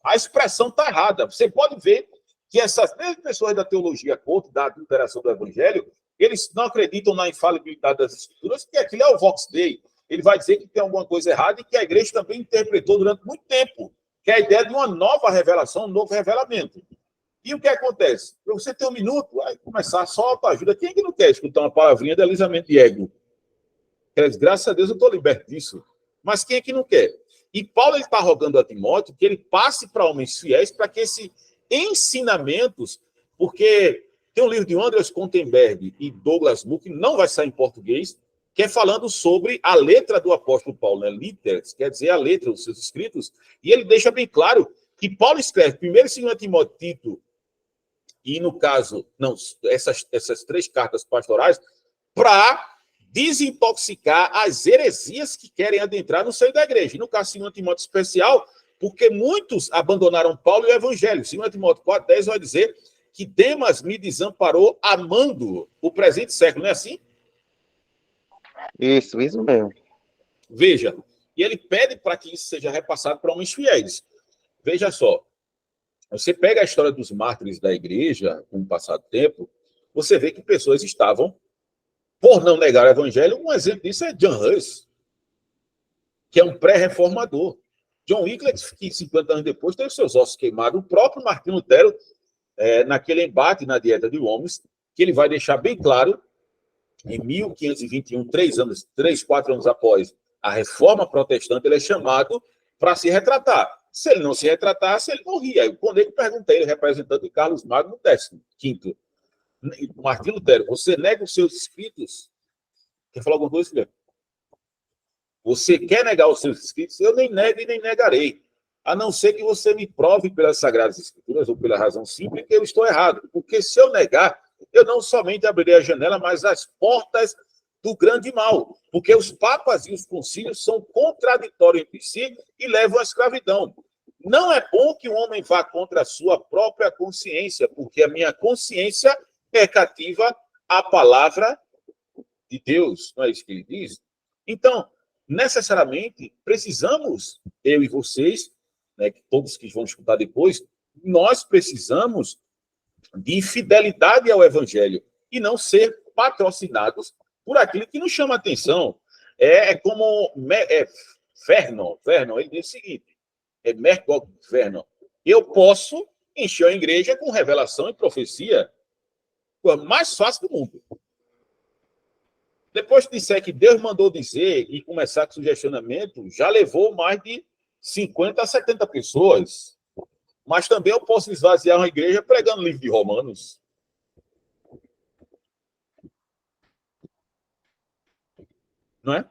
A expressão está errada. Você pode ver que essas mesmas pessoas da teologia culta, da adulteração do evangelho, eles não acreditam na infalibilidade das escrituras, que aquilo é o Vox Dei. Ele vai dizer que tem alguma coisa errada e que a igreja também interpretou durante muito tempo, que é a ideia de uma nova revelação, um novo revelamento. E o que acontece? Você tem 1 minuto, vai começar só a autoajuda. Quem é que não quer escutar uma palavrinha de alisamento de ego? Graças a Deus eu estou liberto disso. Mas quem é que não quer? E Paulo está rogando a Timóteo que ele passe para homens fiéis para que esses ensinamentos, porque tem um livro de Andreas Kontenberg e Douglas Moore, que não vai sair em português, que é falando sobre a letra do apóstolo Paulo, né? Literas, quer dizer a letra dos seus escritos, e ele deixa bem claro que Paulo escreve 1 e 2 Timóteo, Tito, e no caso, não, essas 3 cartas pastorais, para desintoxicar as heresias que querem adentrar no seio da igreja. E no caso 2 Timóteo especial, porque muitos abandonaram Paulo e o evangelho. 2 Timóteo 4,10 vai dizer que Demas me desamparou amando o presente século, não é assim? Isso mesmo. Veja, e ele pede para que isso seja repassado para homens fiéis. Veja só, você pega a história dos mártires da igreja, com o passar do tempo, você vê que pessoas estavam, por não negar o evangelho, um exemplo disso é John Hus, que é um pré-reformador. John Wycliffe, que 50 anos depois teve seus ossos queimados. O próprio Martinho Lutero naquele embate na Dieta de Worms, que ele vai deixar bem claro, em 1521, 4 anos após a Reforma Protestante, ele é chamado para se retratar. Se ele não se retratasse, ele morria. Eu, quando ele perguntei, ele representante de Carlos Magno, 15º. Martim Lutero, você nega os seus escritos? Quer falar alguma coisa, filho? Você quer negar os seus escritos? Eu nem nego e nem negarei. A não ser que você me prove pelas Sagradas Escrituras ou pela razão simples que eu estou errado. Porque se eu negar, eu não somente abrirei a janela, mas as portas do grande mal. Porque os papas e os concílios são contraditórios entre si e levam à escravidão. Não é bom que o homem vá contra a sua própria consciência, porque a minha consciência é cativa à palavra de Deus. Não é isso que ele diz? Então, necessariamente, precisamos, eu e vocês, né, todos que vão escutar depois, nós precisamos de fidelidade ao Evangelho e não ser patrocinados por aquilo que nos chama a atenção. Como Vernon, ele diz o seguinte, Mergog Vernon, eu posso encher a igreja com revelação e profecia, coisa mais fácil do mundo. Depois que disser que Deus mandou dizer e começar com sugestionamento, já levou mais de 50 a 70 pessoas. Mas também eu posso esvaziar uma igreja pregando o livro de Romanos. Não é?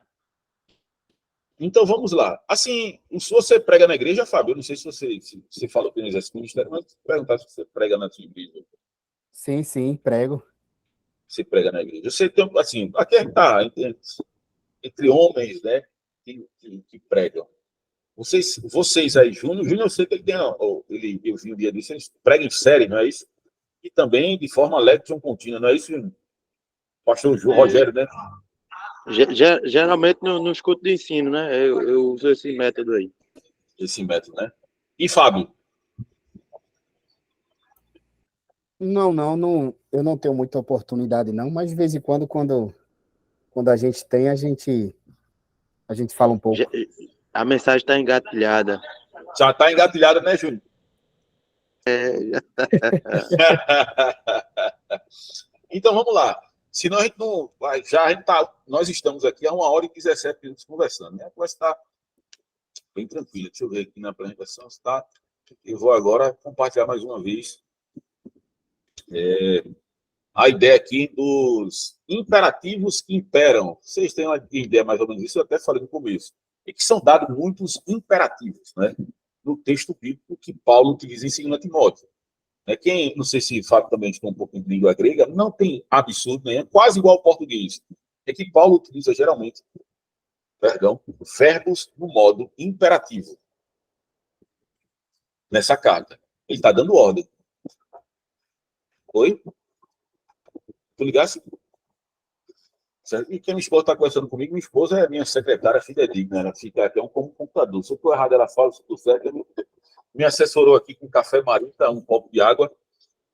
Então vamos lá. Assim, se você prega na igreja, Fábio, eu não sei se você falou que não exerce ministério, mas perguntar se você prega na sua igreja. Sim, prego. Você prega na igreja. Você tem, assim, aqui está entre homens, né, que pregam. Vocês aí, Júnior, eu sei que ele tem, eu vi um dia disso, eles pregam em série, não é isso? E também de forma lectio contínua, não é isso, Júnior? Pastor Rogério, né? Geralmente no escuto de ensino, né? Eu uso esse método aí. Esse método, né? E Fábio? Não, eu não tenho muita oportunidade, não, mas de vez em quando a gente tem, a gente fala um pouco. A mensagem está engatilhada. Já está engatilhada, né, Júnior? Então vamos lá. Senão a gente não vai. Nós estamos aqui há 1h17 minutos conversando, né? A conversa está bem tranquila. Deixa eu ver aqui na apresentação. Eu vou agora compartilhar mais uma vez a ideia aqui dos imperativos que imperam. Vocês têm uma ideia mais ou menos disso? Eu até falei no começo. É que são dados muitos imperativos, né? No texto bíblico que Paulo utiliza em 2 Timóteo. Quem, não sei se o Fábio também estudou um pouquinho de língua grega, não tem absurdo nenhum, quase igual ao português. É que Paulo utiliza geralmente, verbos no modo imperativo. Nessa carta. Ele está dando ordem. Oi? Tu ligasse? E quem minha esposa está conversando comigo, minha esposa é minha secretária fidedigna, ela fica aqui como computador. Se eu estou errado, ela fala, se eu estou certo, me assessorou aqui com café marinho, um copo de água,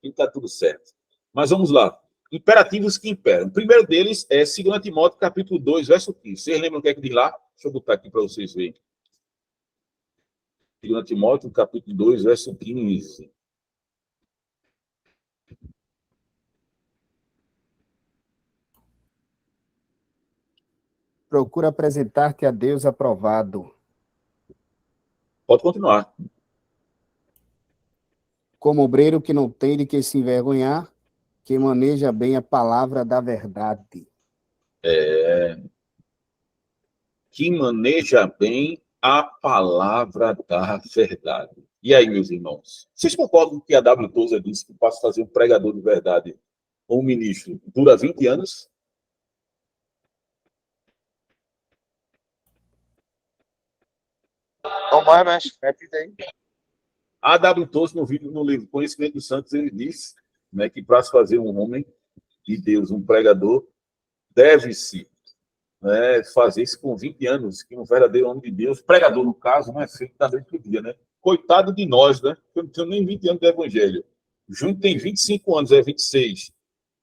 e está tudo certo. Mas vamos lá. Imperativos que imperam. O primeiro deles é 2 Timóteo, capítulo 2, verso 15. Vocês lembram o que é que diz lá? Deixa eu botar aqui para vocês verem. 2 Timóteo, capítulo 2, verso 15. Procura apresentar-te a Deus aprovado. Pode continuar. Como obreiro que não tem de que se envergonhar, que maneja bem a palavra da verdade. Que maneja bem a palavra da verdade. E aí, meus irmãos? Vocês concordam que a W. Tozer disse que para fazer um pregador de verdade ou um ministro dura 20 anos? Como é, mestre? Repita aí. A W. Tozer, no livro Conhecimento dos Santos, ele diz, né, que para se fazer um homem de Deus, um pregador, deve-se, né, fazer isso com 20 anos, que um verdadeiro homem de Deus, pregador no caso, não é feito da noite pro dia, né? Coitado de nós, né? Eu não tenho nem 20 anos de evangelho. O Júnior tem 25 anos, 26.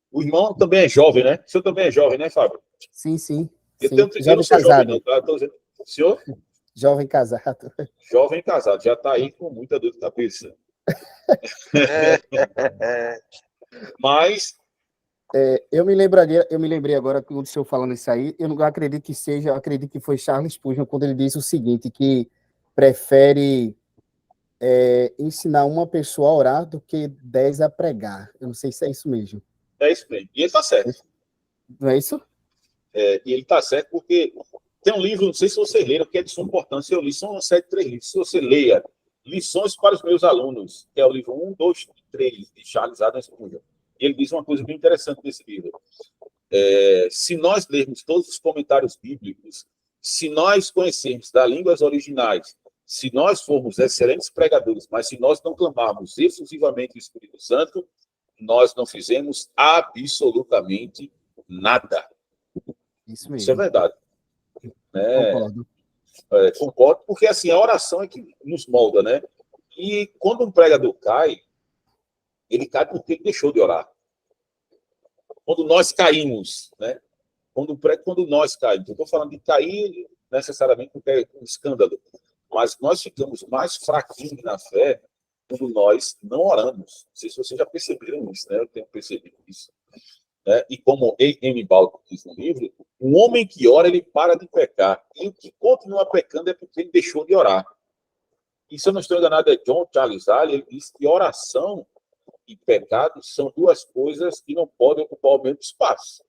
O irmão também é jovem, né? O senhor também é jovem, né, Fábio? Sim. Eu não sou jovem, não, tá? Tô dizendo, o senhor? Jovem casado. Jovem casado, já está aí com muita dor de cabeça. Mas, Eu me lembrei agora quando o senhor falando isso aí, eu não acredito que seja, eu acredito que foi Charles Spurgeon quando ele disse o seguinte, que prefere ensinar uma pessoa a orar do que 10 a pregar. Eu não sei se é isso mesmo. é isso mesmo. E ele está certo. Não é isso? E ele está certo porque tem um livro, não sei se vocês leram, que é de suma importância. Eu li, são uma série de 3 livros. Se você leia Lições para os Meus Alunos, que é o livro 1, 2 e 3, de Charles Adams Spurgeon. E ele diz uma coisa bem interessante nesse livro. Se nós lermos todos os comentários bíblicos, se nós conhecermos das línguas originais, se nós formos excelentes pregadores, mas se nós não clamarmos exclusivamente o Espírito Santo, nós não fizemos absolutamente nada. Isso mesmo. Isso é verdade. Concordo. Concordo, porque assim, a oração é que nos molda, né? E quando um pregador cai, ele cai porque ele deixou de orar. Quando nós caímos, né? Quando nós caímos, eu estou falando de cair necessariamente porque é um escândalo, mas nós ficamos mais fraquinhos na fé quando nós não oramos. Não sei se vocês já perceberam isso, né? Eu tenho percebido isso. Né? E como A.M. Baldwin diz no livro, um homem que ora, ele para de pecar. E o que continua pecando é porque ele deixou de orar. E se eu não estou enganado, é John Charles Allen, ele diz que oração e pecado são duas coisas que não podem ocupar o mesmo espaço.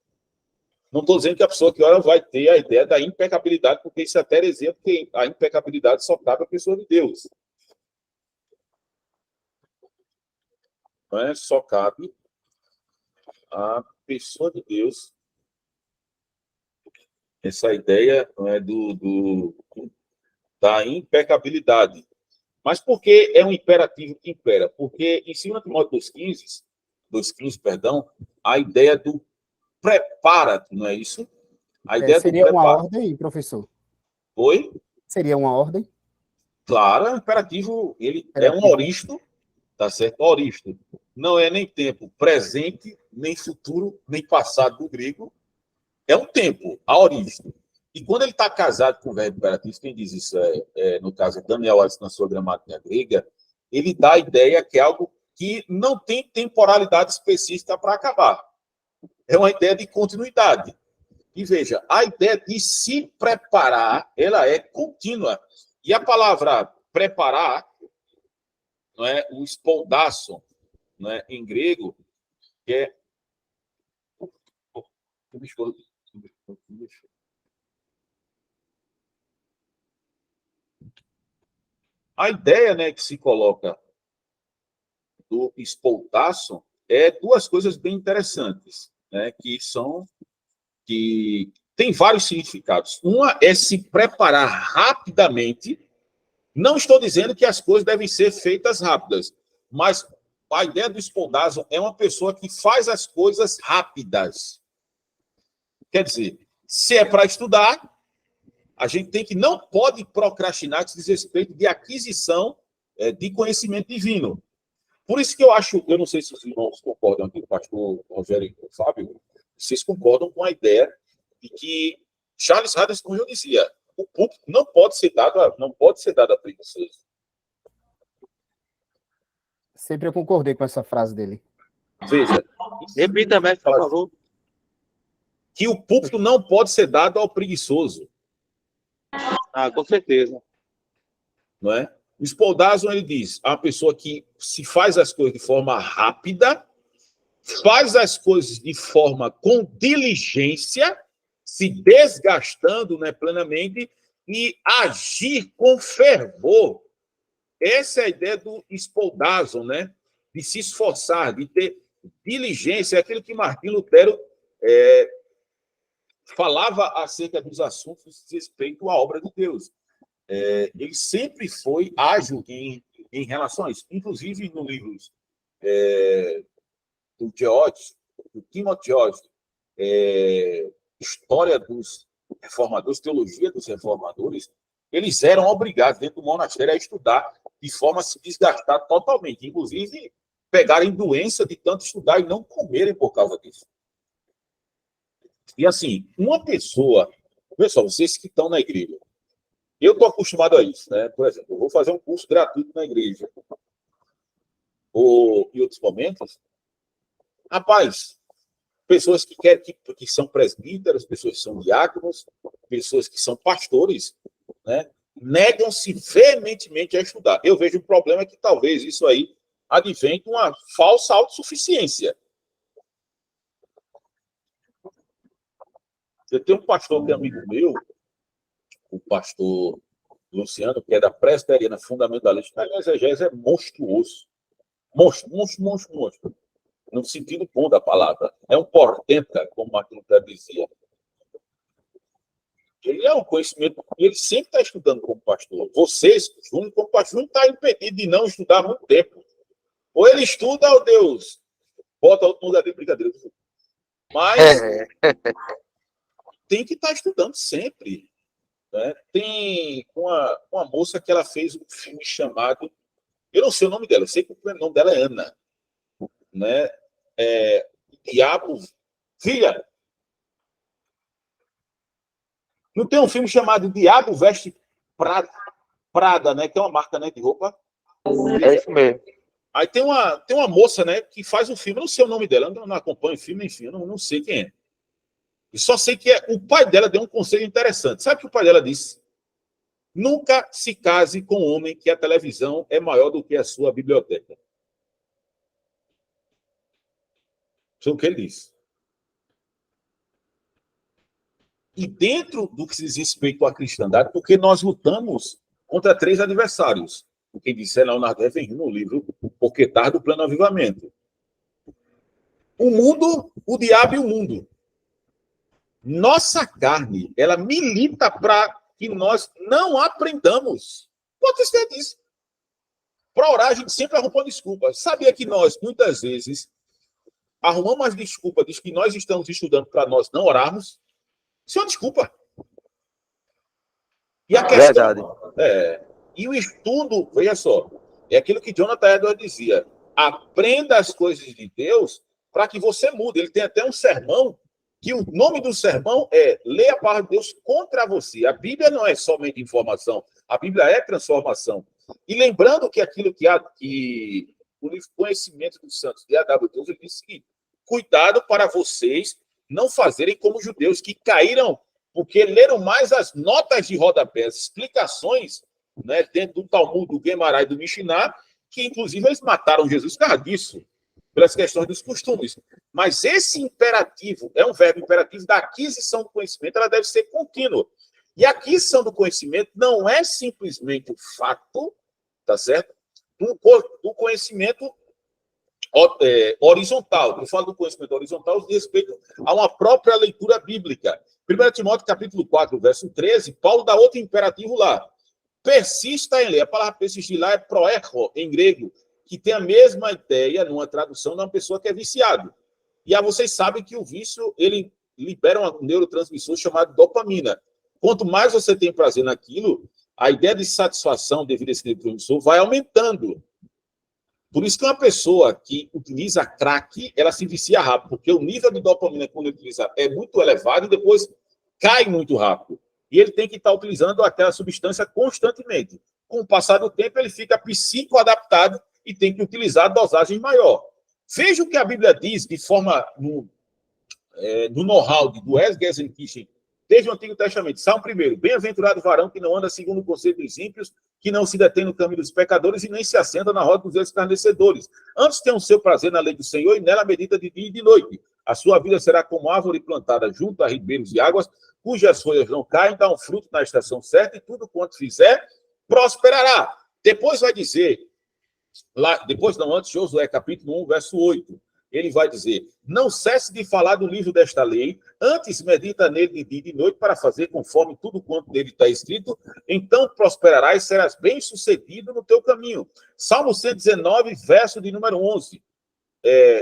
Não estou dizendo que a pessoa que ora vai ter a ideia da impecabilidade, porque isso é até heresia, porque a impecabilidade só cabe à pessoa de Deus. Não é? Só cabe à pessoa de Deus essa ideia, não é, da impecabilidade. Mas por que é um imperativo que impera? Porque em 2 Timóteo 2,15, perdão, a ideia do prepara-te, não é isso? A ideia Seria do uma ordem, professor? Oi? Seria uma ordem? Claro, é um imperativo, ele é um oristo, tá certo? Oristo. Não é nem tempo presente, nem futuro, nem passado do grego. É um tempo, aoristo. E quando ele está casado com o verbo imperativo, quem diz isso no caso, Daniel Watts, na sua gramática grega, ele dá a ideia que é algo que não tem temporalidade específica para acabar. É uma ideia de continuidade. E veja, a ideia de se preparar, ela é contínua. E a palavra preparar, não é, o spoldaço, não é, em grego, que é... A ideia, né, que se coloca do espoltaço é duas coisas bem interessantes, né, que tem vários significados. Uma é se preparar rapidamente. Não estou dizendo que as coisas devem ser feitas rápidas, mas a ideia do espoldaço é uma pessoa que faz as coisas rápidas. Quer dizer, se é para estudar, a gente não pode procrastinar que diz respeito de aquisição de conhecimento divino. Por isso que eu acho, eu não sei se os irmãos concordam aqui, o pastor Rogério e o Fábio, vocês concordam com a ideia de que Charles Haddon Spurgeon dizia, o púlpito não pode ser dado a preguiçoso. Sempre eu concordei com essa frase dele. Veja. Repita, mestre, por favor. Que o púlpito não pode ser dado ao preguiçoso. Com certeza. Não é? O Spoldazo, ele diz, a pessoa que se faz as coisas de forma rápida, faz as coisas de forma com diligência, se desgastando, né, plenamente, e agir com fervor. Essa é a ideia do Spoldazo, né? De se esforçar, de ter diligência, é aquilo que Martim Lutero falava acerca dos assuntos de respeito à obra de Deus. Ele sempre foi ágil em relação a isso. Inclusive, no livro do George, do Timothy George, História dos Reformadores, Teologia dos Reformadores, eles eram obrigados, dentro do monastério, a estudar de forma a se desgastar totalmente. Inclusive, pegarem doença de tanto estudar e não comerem por causa disso. E assim, uma pessoa... Pessoal, vocês que estão na igreja, eu estou acostumado a isso, né? Por exemplo, eu vou fazer um curso gratuito na igreja. ou em outros momentos, rapaz, pessoas que são presbíteros, pessoas que são diáconos, pessoas que são pastores, né, negam-se veementemente a estudar. Eu vejo um problema que talvez isso aí advém de uma falsa autossuficiência. Eu tenho um pastor que é amigo meu, o pastor Luciano, que é da Presbiteriana Fundamentalista, a exegese é monstruoso. Monstro. No sentido bom da palavra. É um portenta, como Martin Lutero dizia. Ele é um conhecimento, e ele sempre está estudando como pastor. Vocês, Júnior, como pastor, não está impedido de não estudar há muito tempo. Ou ele estuda, ou Deus bota outro lugar de brincadeira. Mas tem que estar estudando sempre. Né? Tem uma moça que ela fez um filme chamado... Eu não sei o nome dela, eu sei que o nome dela é Ana. Né? Diabo... Filha! Não tem um filme chamado Diabo Veste Prada, né? Que é uma marca, né, de roupa. É isso mesmo. Aí tem uma moça, né, que faz um filme, eu não sei o nome dela, eu não acompanho o filme, enfim, eu não sei quem é. E só sei que o pai dela deu um conselho interessante. Sabe o que o pai dela disse? Nunca se case com um homem que a televisão é maior do que a sua biblioteca. Isso é o que ele disse. E dentro do que se diz respeito à cristandade, porque nós lutamos contra 3 adversários. O que disse é Leonardo Ravenhill no livro O Porquetar do Plano Avivamento. O mundo, o diabo e o mundo. Nossa carne, ela milita para que nós não aprendamos. Pode ter disso. Para orar, a gente sempre arruma uma desculpa. Sabia que nós, muitas vezes, arrumamos as desculpas de que nós estamos estudando para nós não orarmos? Isso é uma desculpa. E a questão... Verdade. E o estudo, veja só, é aquilo que Jonathan Edwards dizia. Aprenda as coisas de Deus para que você mude. Ele tem até um sermão, que o nome do sermão é Leia a palavra de Deus contra você. A Bíblia não é somente informação, a Bíblia é transformação. E lembrando que aquilo que o livro Conhecimento dos Santos, de A.W. Tozer, ele diz o seguinte: cuidado para vocês não fazerem como os judeus, que caíram porque leram mais as notas de rodapé, as explicações, né, dentro do Talmud, do Gemara e do Mishnah, que inclusive eles mataram Jesus por causa disso, pelas questões dos costumes. Mas esse imperativo é um verbo imperativo da aquisição do conhecimento, ela deve ser contínua. E a aquisição do conhecimento não é simplesmente o fato, tá certo? Do conhecimento horizontal. Eu falo do conhecimento horizontal de respeito a uma própria leitura bíblica. 1 Timóteo, capítulo 4, verso 13, Paulo dá outro imperativo lá. Persista em ler. A palavra persistir lá é proecho, em grego, que tem a mesma ideia, numa tradução, de uma pessoa que é viciado. E vocês sabem que o vício, ele libera um neurotransmissor chamado dopamina. Quanto mais você tem prazer naquilo, a ideia de satisfação devido a esse neurotransmissor vai aumentando. Por isso que uma pessoa que utiliza crack, ela se vicia rápido, porque o nível de dopamina quando ele utiliza é muito elevado e depois cai muito rápido. E ele tem que estar utilizando aquela substância constantemente. Com o passar do tempo, ele fica psicoadaptado e tem que utilizar dosagem maior. Veja o que a Bíblia diz de forma no know-how do S. Gelsenkirchen, desde o Antigo Testamento. Salmo 1. Bem-aventurado o varão que não anda segundo o conselho dos ímpios, que não se detém no caminho dos pecadores e nem se assenta na roda dos escarnecedores. Antes tem o seu prazer na lei do Senhor e nela medita de dia e de noite. A sua vida será como árvore plantada junto a ribeiros de águas, cujas folhas não caem, dá um fruto na estação certa e tudo quanto fizer prosperará. Depois vai dizer, antes, Josué, capítulo 1, verso 8. Ele vai dizer: não cesse de falar do livro desta lei, antes medita nele de dia e de noite para fazer conforme tudo quanto nele está escrito, então prosperarás e serás bem-sucedido no teu caminho. Salmo 119, verso de número 11.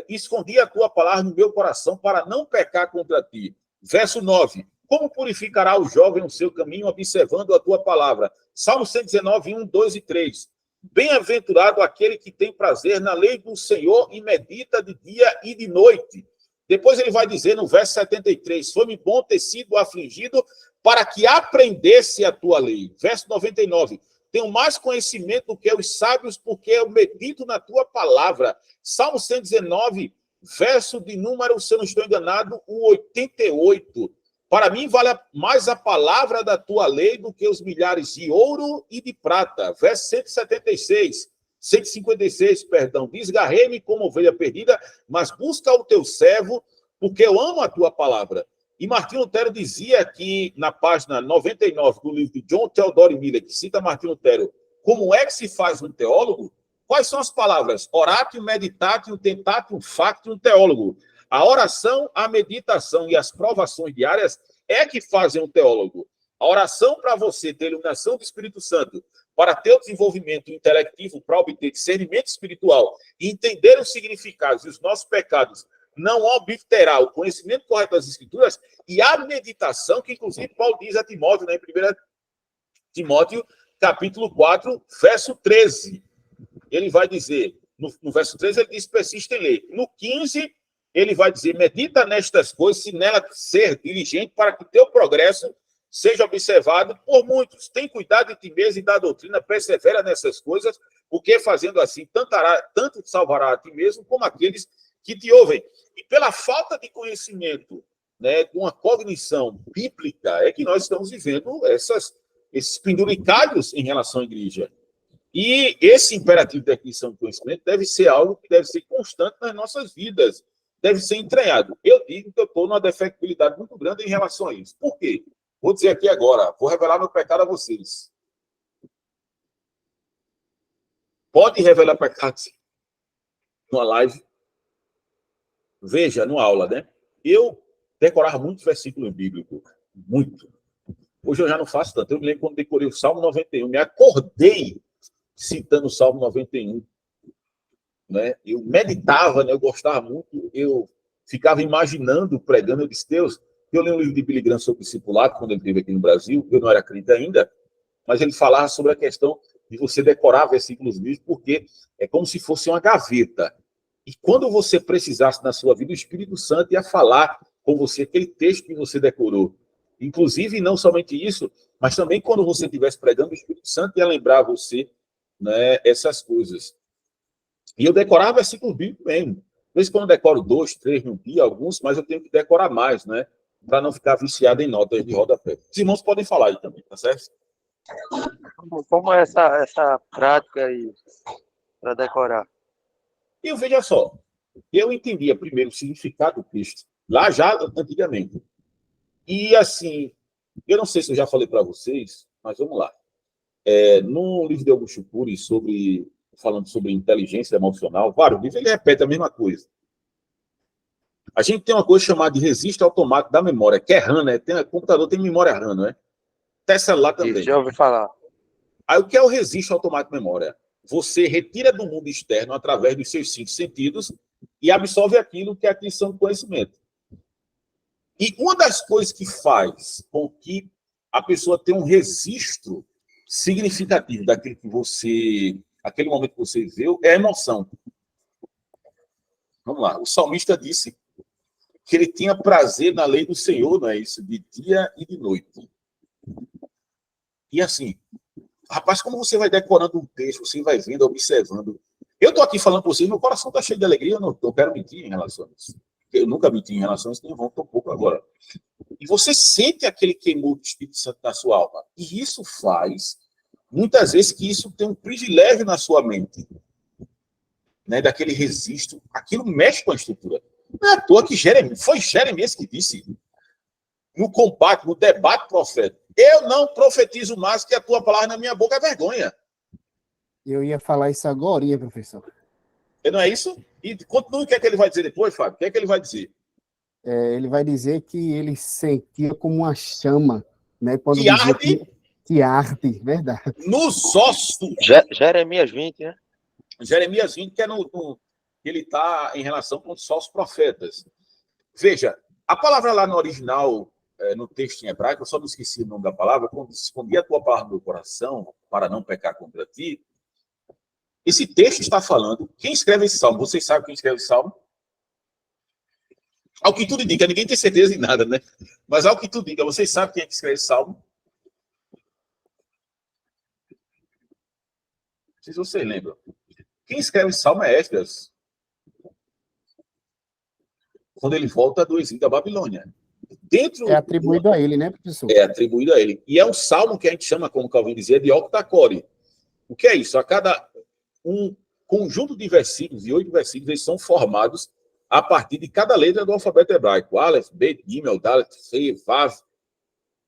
Escondi a tua palavra no meu coração para não pecar contra ti. Verso 9. Como purificará o jovem o seu caminho observando a tua palavra? Salmo 119, 1, 2 e 3. Bem-aventurado aquele que tem prazer na lei do Senhor e medita de dia e de noite. Depois ele vai dizer no verso 73, foi-me bom ter sido afligido para que aprendesse a tua lei. Verso 99, Tenho mais conhecimento do que os sábios, porque eu medito na tua palavra. Salmo 119, verso de número, se eu não estou enganado, o 88. Para mim vale mais a palavra da tua lei do que os milhares de ouro e de prata. Verso 156, perdão. Desgarrei-me como ovelha perdida, mas busca o teu servo, porque eu amo a tua palavra. E Martinho Lutero dizia que, na página 99 do livro de John Theodore Miller, que cita Martinho Lutero, como é que se faz um teólogo? Quais são as palavras? Oratio, meditatio, tentatio, factium, teólogo. A oração, a meditação e as provações diárias é que fazem um teólogo. A oração para você ter iluminação do Espírito Santo, para ter o desenvolvimento intelectivo, para obter discernimento espiritual e entender os significados e os nossos pecados, não obterá o conhecimento correto das Escrituras e a meditação, que inclusive Paulo diz a Timóteo, né, em 1 Timóteo, capítulo 4, verso 13. Ele vai dizer, no verso 13, ele diz, persiste em ler. No 15, ele vai dizer, medita nestas coisas, se nela ser diligente, para que teu progresso seja observado por muitos. Tem cuidado de ti mesmo e da doutrina, persevera nessas coisas, porque fazendo assim, tanto salvará a ti mesmo, como aqueles que te ouvem. E pela falta de conhecimento, né, de uma cognição bíblica, é que nós estamos vivendo esses penduricalhos em relação à igreja. E esse imperativo de aquisição de conhecimento deve ser algo que deve ser constante nas nossas vidas, deve ser entranhado. Eu digo que eu estou numa defectibilidade muito grande em relação a isso. Por quê? Vou dizer aqui agora, vou revelar meu pecado a vocês. Pode revelar pecado numa live. Veja, numa aula, né? Eu decorava muito versículo bíblico. Muito. Hoje eu já não faço tanto. Eu me lembro quando decorei o Salmo 91. Me acordei citando o Salmo 91. Né? Eu meditava, né? Eu gostava muito. Eu ficava imaginando, pregando. Eu disse, Deus, eu li um livro de Billy Graham sobre discipulado, quando ele esteve aqui no Brasil. Eu não era crente ainda, mas ele falava sobre a questão de você decorar versículos bíblicos, porque é como se fosse uma gaveta. E quando você precisasse na sua vida, o Espírito Santo ia falar com você aquele texto que você decorou. Inclusive, não somente isso, mas também quando você estivesse pregando, o Espírito Santo ia lembrar você, né, essas coisas. E eu decorava versículos bíblicos mesmo. Às vezes, quando eu decoro 2, 3 no dia, alguns, mas eu tenho que decorar mais, né? Para não ficar viciado em notas de rodapé. Os irmãos podem falar aí também, tá certo? Como é essa prática aí para decorar? E veja só, eu entendia primeiro o significado do texto, lá já antigamente. E assim, eu não sei se eu já falei para vocês, mas vamos lá. No livro de Augusto Cury, falando sobre inteligência emocional, vários livros, ele repete a mesma coisa. A gente tem uma coisa chamada de registro automático da memória, que é RAM, né? Computador tem memória RAM, não é? Até celular também. Isso, já ouvi falar. Aí o que é o registro automático de memória? Você retira do mundo externo através dos seus 5 sentidos e absorve aquilo que é a aquisição do conhecimento. E uma das coisas que faz com que a pessoa tenha um registro significativo daquilo que aquele momento que você viveu, é a emoção. Vamos lá. O salmista disse que ele tinha prazer na lei do Senhor, não é isso? De dia e de noite. E assim, rapaz, como você vai decorando um texto, você vai vendo, observando. Eu estou aqui falando para vocês, meu coração está cheio de alegria, eu não quero mentir em relação a isso. Eu nunca menti em relação a isso, nem vou um pouco agora. E você sente aquele queimor do Espírito Santo na sua alma. E isso faz, muitas vezes, que isso tem um privilégio na sua mente. Né, daquele registro, aquilo mexe com a estrutura. Não é à toa que foi Jeremias que disse, no combate, no debate profético, eu não profetizo mais que a tua palavra na minha boca é vergonha. Eu ia falar isso agora, professor. Não é isso? E continue, o que é que ele vai dizer depois, Fábio? O que é que ele vai dizer? Ele vai dizer que ele sentia como uma chama, né? Quando que arde? Que arde, verdade. Nos ossos. Jeremias 20, né? Jeremias 20, que ele está em relação com só os profetas. Veja, a palavra lá no original, no texto em hebraico, eu só não esqueci o nome da palavra, quando escondi a tua palavra no meu coração, para não pecar contra ti. Esse texto está falando, quem escreve esse salmo? Vocês sabem quem escreve esse salmo? Ao que tudo indica, ninguém tem certeza de nada, né? Mas ao que tudo indica, vocês sabem quem é que escreve esse salmo? sei se vocês lembram. Quem escreve o Salmo é Esdras, quando ele volta do exílio da Babilônia. É atribuído a ele, né, professor? É atribuído a ele. E é um salmo que a gente chama, como Calvin dizia, de octacore. O que é isso? A cada um conjunto de versículos, de 8 versículos, eles são formados a partir de cada letra do alfabeto hebraico. Aleph, Bet, Gimel, Dalet, He, Vav.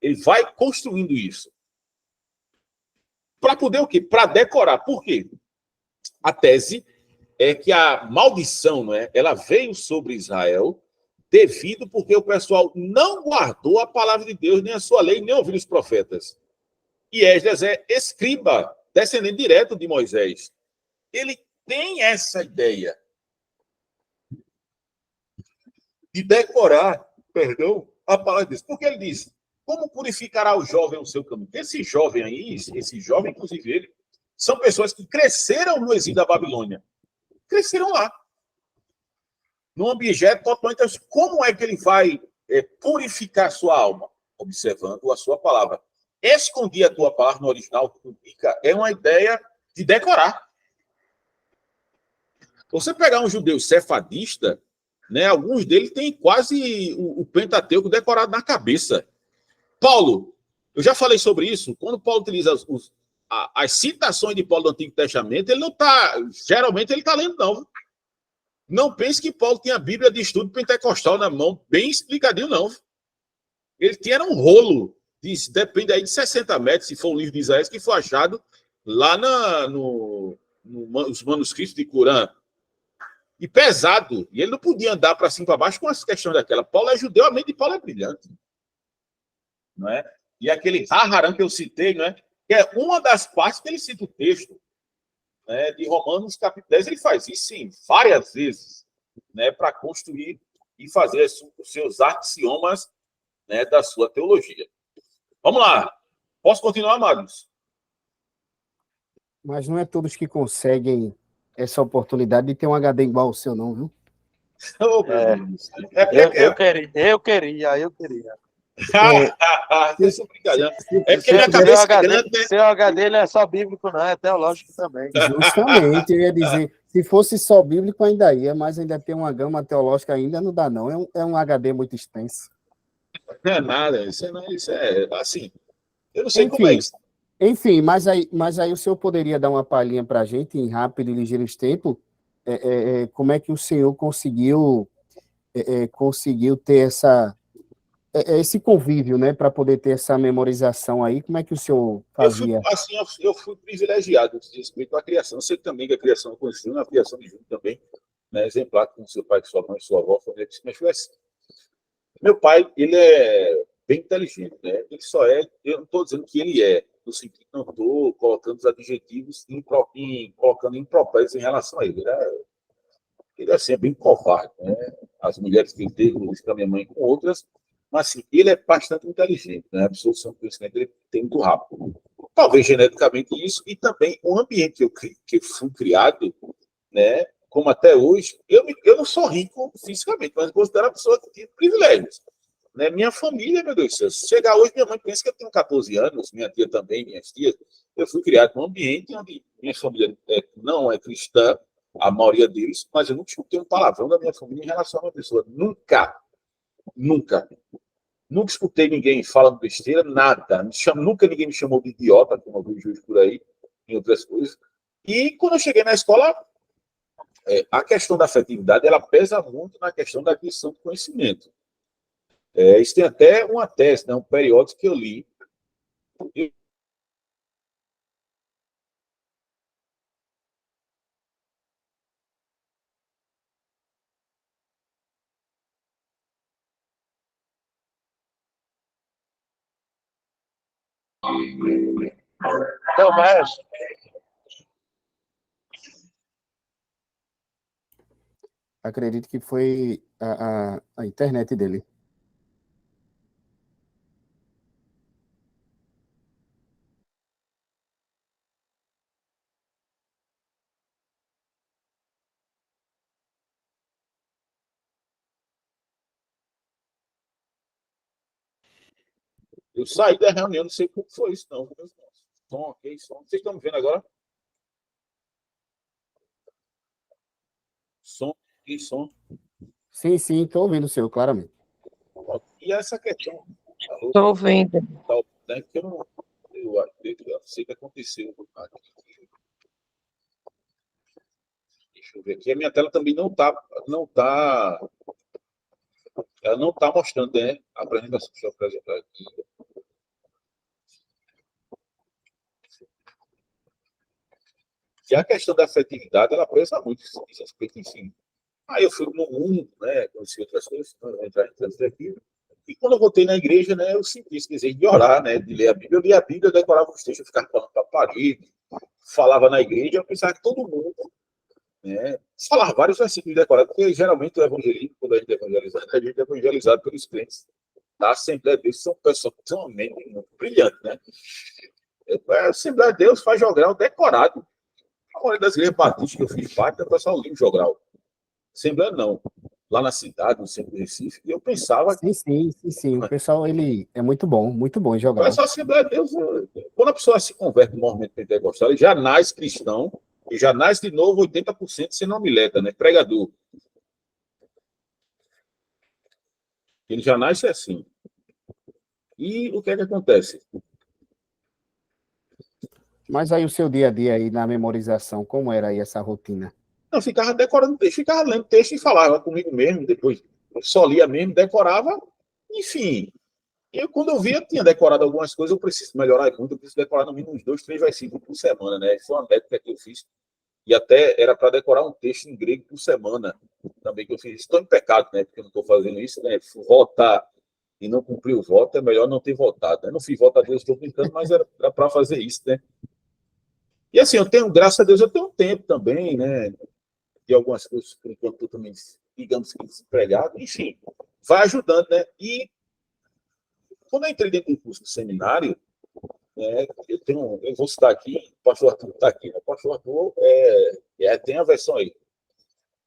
Ele vai construindo isso. Para poder o quê? Para decorar. Por quê? A tese é que a maldição, não é? Ela veio sobre Israel devido porque o pessoal não guardou a palavra de Deus, nem a sua lei, nem ouviu os profetas. E Esdras é escriba, descendente direto de Moisés. Ele tem essa ideia de decorar, a palavra de Deus. Porque ele diz, como purificará o jovem o seu caminho? Esse jovem aí, esse jovem, inclusive ele, são pessoas que cresceram no exílio da Babilônia. Cresceram lá. Num objeto totalmente... Como é que ele vai purificar sua alma? Observando a sua palavra. Escondi a tua palavra no original, é uma ideia de decorar. Você pegar um judeu cefadista, né, alguns deles têm quase o Pentateuco decorado na cabeça. Paulo, eu já falei sobre isso, quando Paulo utiliza as citações de Paulo do Antigo Testamento, ele não está, geralmente ele está lendo, não. Não pense que Paulo tinha a Bíblia de estudo pentecostal na mão, bem explicadinho, não. Ele tinha um rolo, depende aí de 60 metros, se for o livro de Isaías, que foi achado lá nos manuscritos de Corã. E pesado. E ele não podia andar para cima e para baixo com as questões daquela. Paulo é judeu, a mente de Paulo é brilhante. Não é? E aquele Haharan que eu citei, não é? Que é uma das partes que ele cita o texto, né, de Romanos, capítulo 10, ele faz isso, sim, várias vezes, né, para construir e fazer os seus axiomas, né, da sua teologia. Vamos lá. Posso continuar, Magnus? Mas não é todos que conseguem essa oportunidade de ter um HD igual ao seu, não, viu? Oh, Eu queria. É porque minha cabeça é grande, né? Seu HD não é só bíblico, não, é teológico também. Justamente, eu ia dizer, se fosse só bíblico ainda ia, mas ainda tem uma gama teológica ainda, não dá não, é um HD muito extenso. Não é nada, isso é assim, eu não sei como é isso. Enfim, mas aí o senhor poderia dar uma palhinha para a gente, em rápido e ligeiro tempo, como é que o senhor conseguiu ter esse convívio, né, para poder ter essa memorização aí, como é que o senhor fazia? Eu fui privilegiado no respeito à criação. Eu sei também que a criação aconteceu, a criação de Júnior também, né, exemplar com seu pai, com sua mãe, sua avó, família, mas foi assim. Meu pai, ele é bem inteligente, né? Ele só é, eu não estou dizendo que ele é, no sentido que não estou colocando os adjetivos colocando impropérios em relação a ele. Ele assim, é bem covarde, né? As mulheres que ele teve, com a minha mãe com outras, mas assim, ele é bastante inteligente, né? A absorção do conhecimento ele tem muito rápido. Talvez geneticamente isso, e também o ambiente que fui criado, né? Como até hoje, eu não sou rico fisicamente, mas eu considero a pessoa que tem privilégios. Né? Minha família, meu Deus do céu, se chegar hoje, minha mãe pensa que eu tenho 14 anos, minha tia também, minhas tias. Eu fui criado num ambiente onde minha família não é cristã, a maioria deles, mas eu nunca escutei um palavrão da minha família em relação a uma pessoa. Nunca. Nunca. Nunca escutei ninguém falando besteira, nada. Nunca ninguém me chamou de idiota, como eu vi juiz por aí, em outras coisas. E quando eu cheguei na escola, a questão da afetividade, ela pesa muito na questão da aquisição do conhecimento. Isso tem até uma tese, né, um periódico que eu li. Então, mestre. Acredito que foi a internet dele. Eu saí da reunião, não sei como foi isso, não. Som, ok, som. Vocês estão me vendo agora? E som. Sim, estou ouvindo o seu, claramente. E essa questão, Estou ouvindo. né, que eu sei que aconteceu. Deixa eu ver aqui. A minha tela também ela não tá mostrando, né? A apresentação. Deixa eu apresentar aqui. E a questão da afetividade, ela presa muito esse aspecto em si. Aí eu fui no mundo, né? Conheci outras coisas, não vou entrar em aqui. E quando eu voltei na igreja, né, eu senti esse desejo de orar, né, de ler a Bíblia. Eu lia a Bíblia, eu decorava os textos, eu ficava falando para a parede, falava na igreja, eu pensava que todo mundo, né, falava vários versículos decorados, porque geralmente o evangelismo, quando a gente é evangelizado pelos crentes da Assembleia de Deus, são pessoas que têm uma mente muito brilhante, né? A Assembleia de Deus faz jogral decorado. A maioria das igrejas batistas que eu fiz parte, o pessoal lia o jogral. Assembleia não. Lá na cidade, no centro do Recife, e eu pensava Sim. O pessoal, ele é muito bom em jogar. Mas a Assembleia de Deus, quando a pessoa se converte no movimento pentecostal, ele já nasce cristão, e já nasce de novo 80% sem homileta, né? Pregador. Ele já nasce assim. E o que é que acontece? Mas aí o seu dia a dia aí na memorização, como era aí essa rotina? Eu ficava decorando texto, ficava lendo texto e falava comigo mesmo, depois só lia mesmo, decorava, enfim. Quando eu via, tinha decorado algumas coisas, eu preciso melhorar muito, eu preciso decorar no mínimo uns 2, 3 versículos por semana, né? Foi uma métrica que eu fiz. E até era para decorar um texto em grego por semana, também que eu fiz. Estou em pecado, né? Porque eu não estou fazendo isso, né? Votar e não cumprir o voto, é melhor não ter votado. Né? Eu não fiz voto a Deus, estou brincando, mas era para fazer isso, né? E assim, eu tenho, graças a Deus, eu tenho um tempo também, né? De algumas coisas, por enquanto, eu também, digamos que desempregado, enfim, vai ajudando, né? E quando eu entrei dentro do curso do seminário, né, eu vou citar aqui, o pastor Arthur está aqui, né? O pastor Arthur tem a versão aí.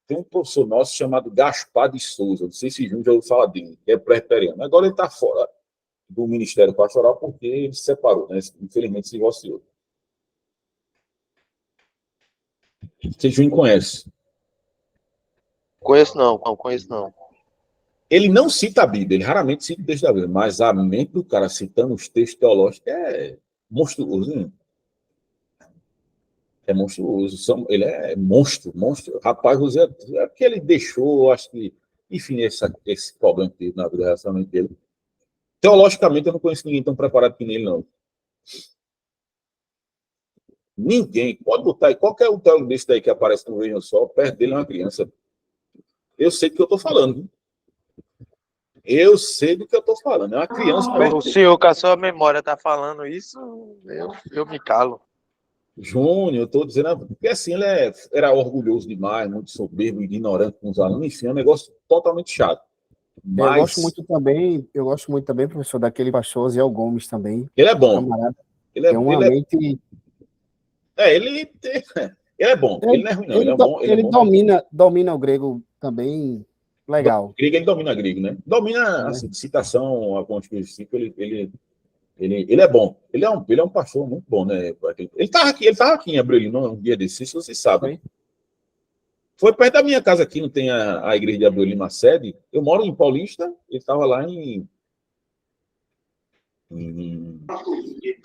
Tem um professor nosso chamado Gaspar de Souza, não sei se Júnior já ouviu falar dele, que é presbiteriano. Agora ele está fora do Ministério Pastoral porque ele se separou, né? Infelizmente se divorciou. Você, Júnior, conhece? Conheço não. Ele não cita a Bíblia, ele raramente cita o texto da Bíblia, mas a mente do cara citando os textos teológicos é monstruoso, né? É monstruoso. Ele é monstro. Rapaz, é porque ele deixou, acho que, enfim, esse problema que teve na vida do relacionamento dele. Teologicamente, eu não conheço ninguém tão preparado que nele, não. Ninguém. Pode botar aí. Qualquer um teólogo desse daí que aparece no Reino Sol, perto dele é uma criança. Eu sei do que eu estou falando. Viu? Eu sei do que eu estou falando. É uma criança perto O senhor, com a sua memória, está falando isso, eu me calo. Júnior, eu estou dizendo, porque assim, ele era orgulhoso demais, muito soberbo, ignorante com os alunos, enfim, é um negócio totalmente chato. Mas Eu gosto muito também, professor, daquele pastor Zé Gomes também. Ele é bom. Camarada, Ele é, tem uma mente... ele é bom. Ele não é ruim, não. Ele é bom. Ele domina o grego também legal. Grego, ele domina grego, né? Domina, É. assim, citação, algumas coisas assim, ele é bom. Ele é um pastor muito bom, né? Ele estava aqui em Abreu, um dia desses, vocês sabem. Foi perto da minha casa aqui, não tem a igreja de Abreu Lima, a sede. Eu moro em Paulista, ele estava lá em...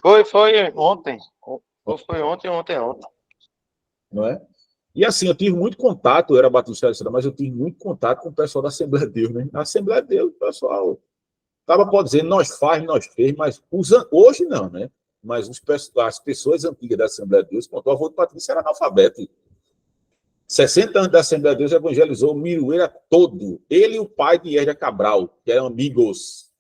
Foi ontem. Ou foi ontem. Não é? E assim, eu tive muito contato, eu era batista, mas eu tive muito contato com o pessoal da Assembleia de Deus, né? A Assembleia de Deus, o pessoal pode dizer, nós fez, mas hoje não, né? Mas as pessoas antigas da Assembleia de Deus, o avô de Patrícia era analfabeto. 60 anos da Assembleia de Deus evangelizou o Miroeira todo. Ele e o pai de Erja Cabral, que eram amigos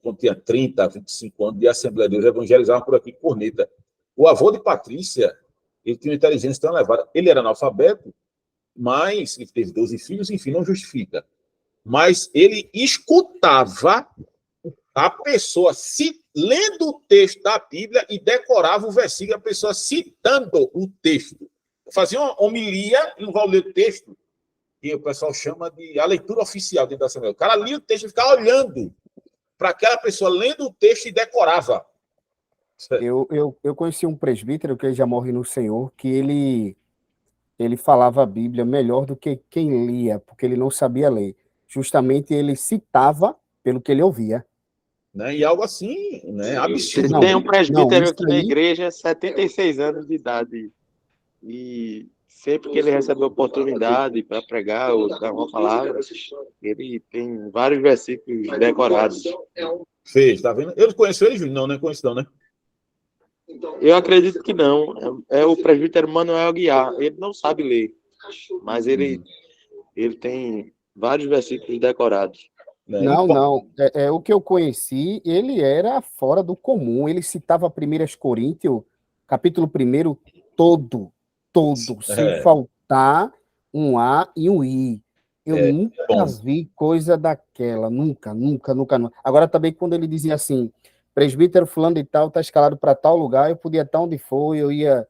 quando tinha 30, 25 anos de Assembleia de Deus, evangelizavam por aqui, Corneta. O avô de Patrícia, ele tinha uma inteligência tão elevada. Ele era analfabeto, mas ele teve 12 filhos, enfim, não justifica. Mas ele escutava a pessoa lendo o texto da Bíblia e decorava o versículo, a pessoa citando o texto. Fazia uma homilia e não vai ler o texto, que o pessoal chama de a leitura oficial dentro da Assembleia. O cara lia o texto e ficava olhando para aquela pessoa lendo o texto e decorava. Eu conheci um presbítero que ele já morre no Senhor, que ele falava a Bíblia melhor do que quem lia, porque ele não sabia ler. Justamente ele citava pelo que ele ouvia. Né? E algo assim, né? Absurdo. Não, Tem um não, presbítero isso aqui na aí, igreja, 76 anos de idade. E sempre que ele recebe oportunidade para pregar ou dar uma palavra, ele tem vários versículos decorados. Fez, tá vendo? Eu conheço ele, Júlio? Não, não conheço não, né? Eu acredito que não. É o presbítero Manuel Aguiar. Ele não sabe ler, mas ele tem vários versículos decorados. Né? não. O que eu conheci, ele era fora do comum. Ele citava 1 Coríntios, capítulo 1, todo, sem É, faltar um A e um I. Eu é nunca bom. vi coisa daquela, nunca. Agora também quando ele dizia assim, presbítero fulano de tal está escalado para tal lugar, eu podia estar onde for, eu ia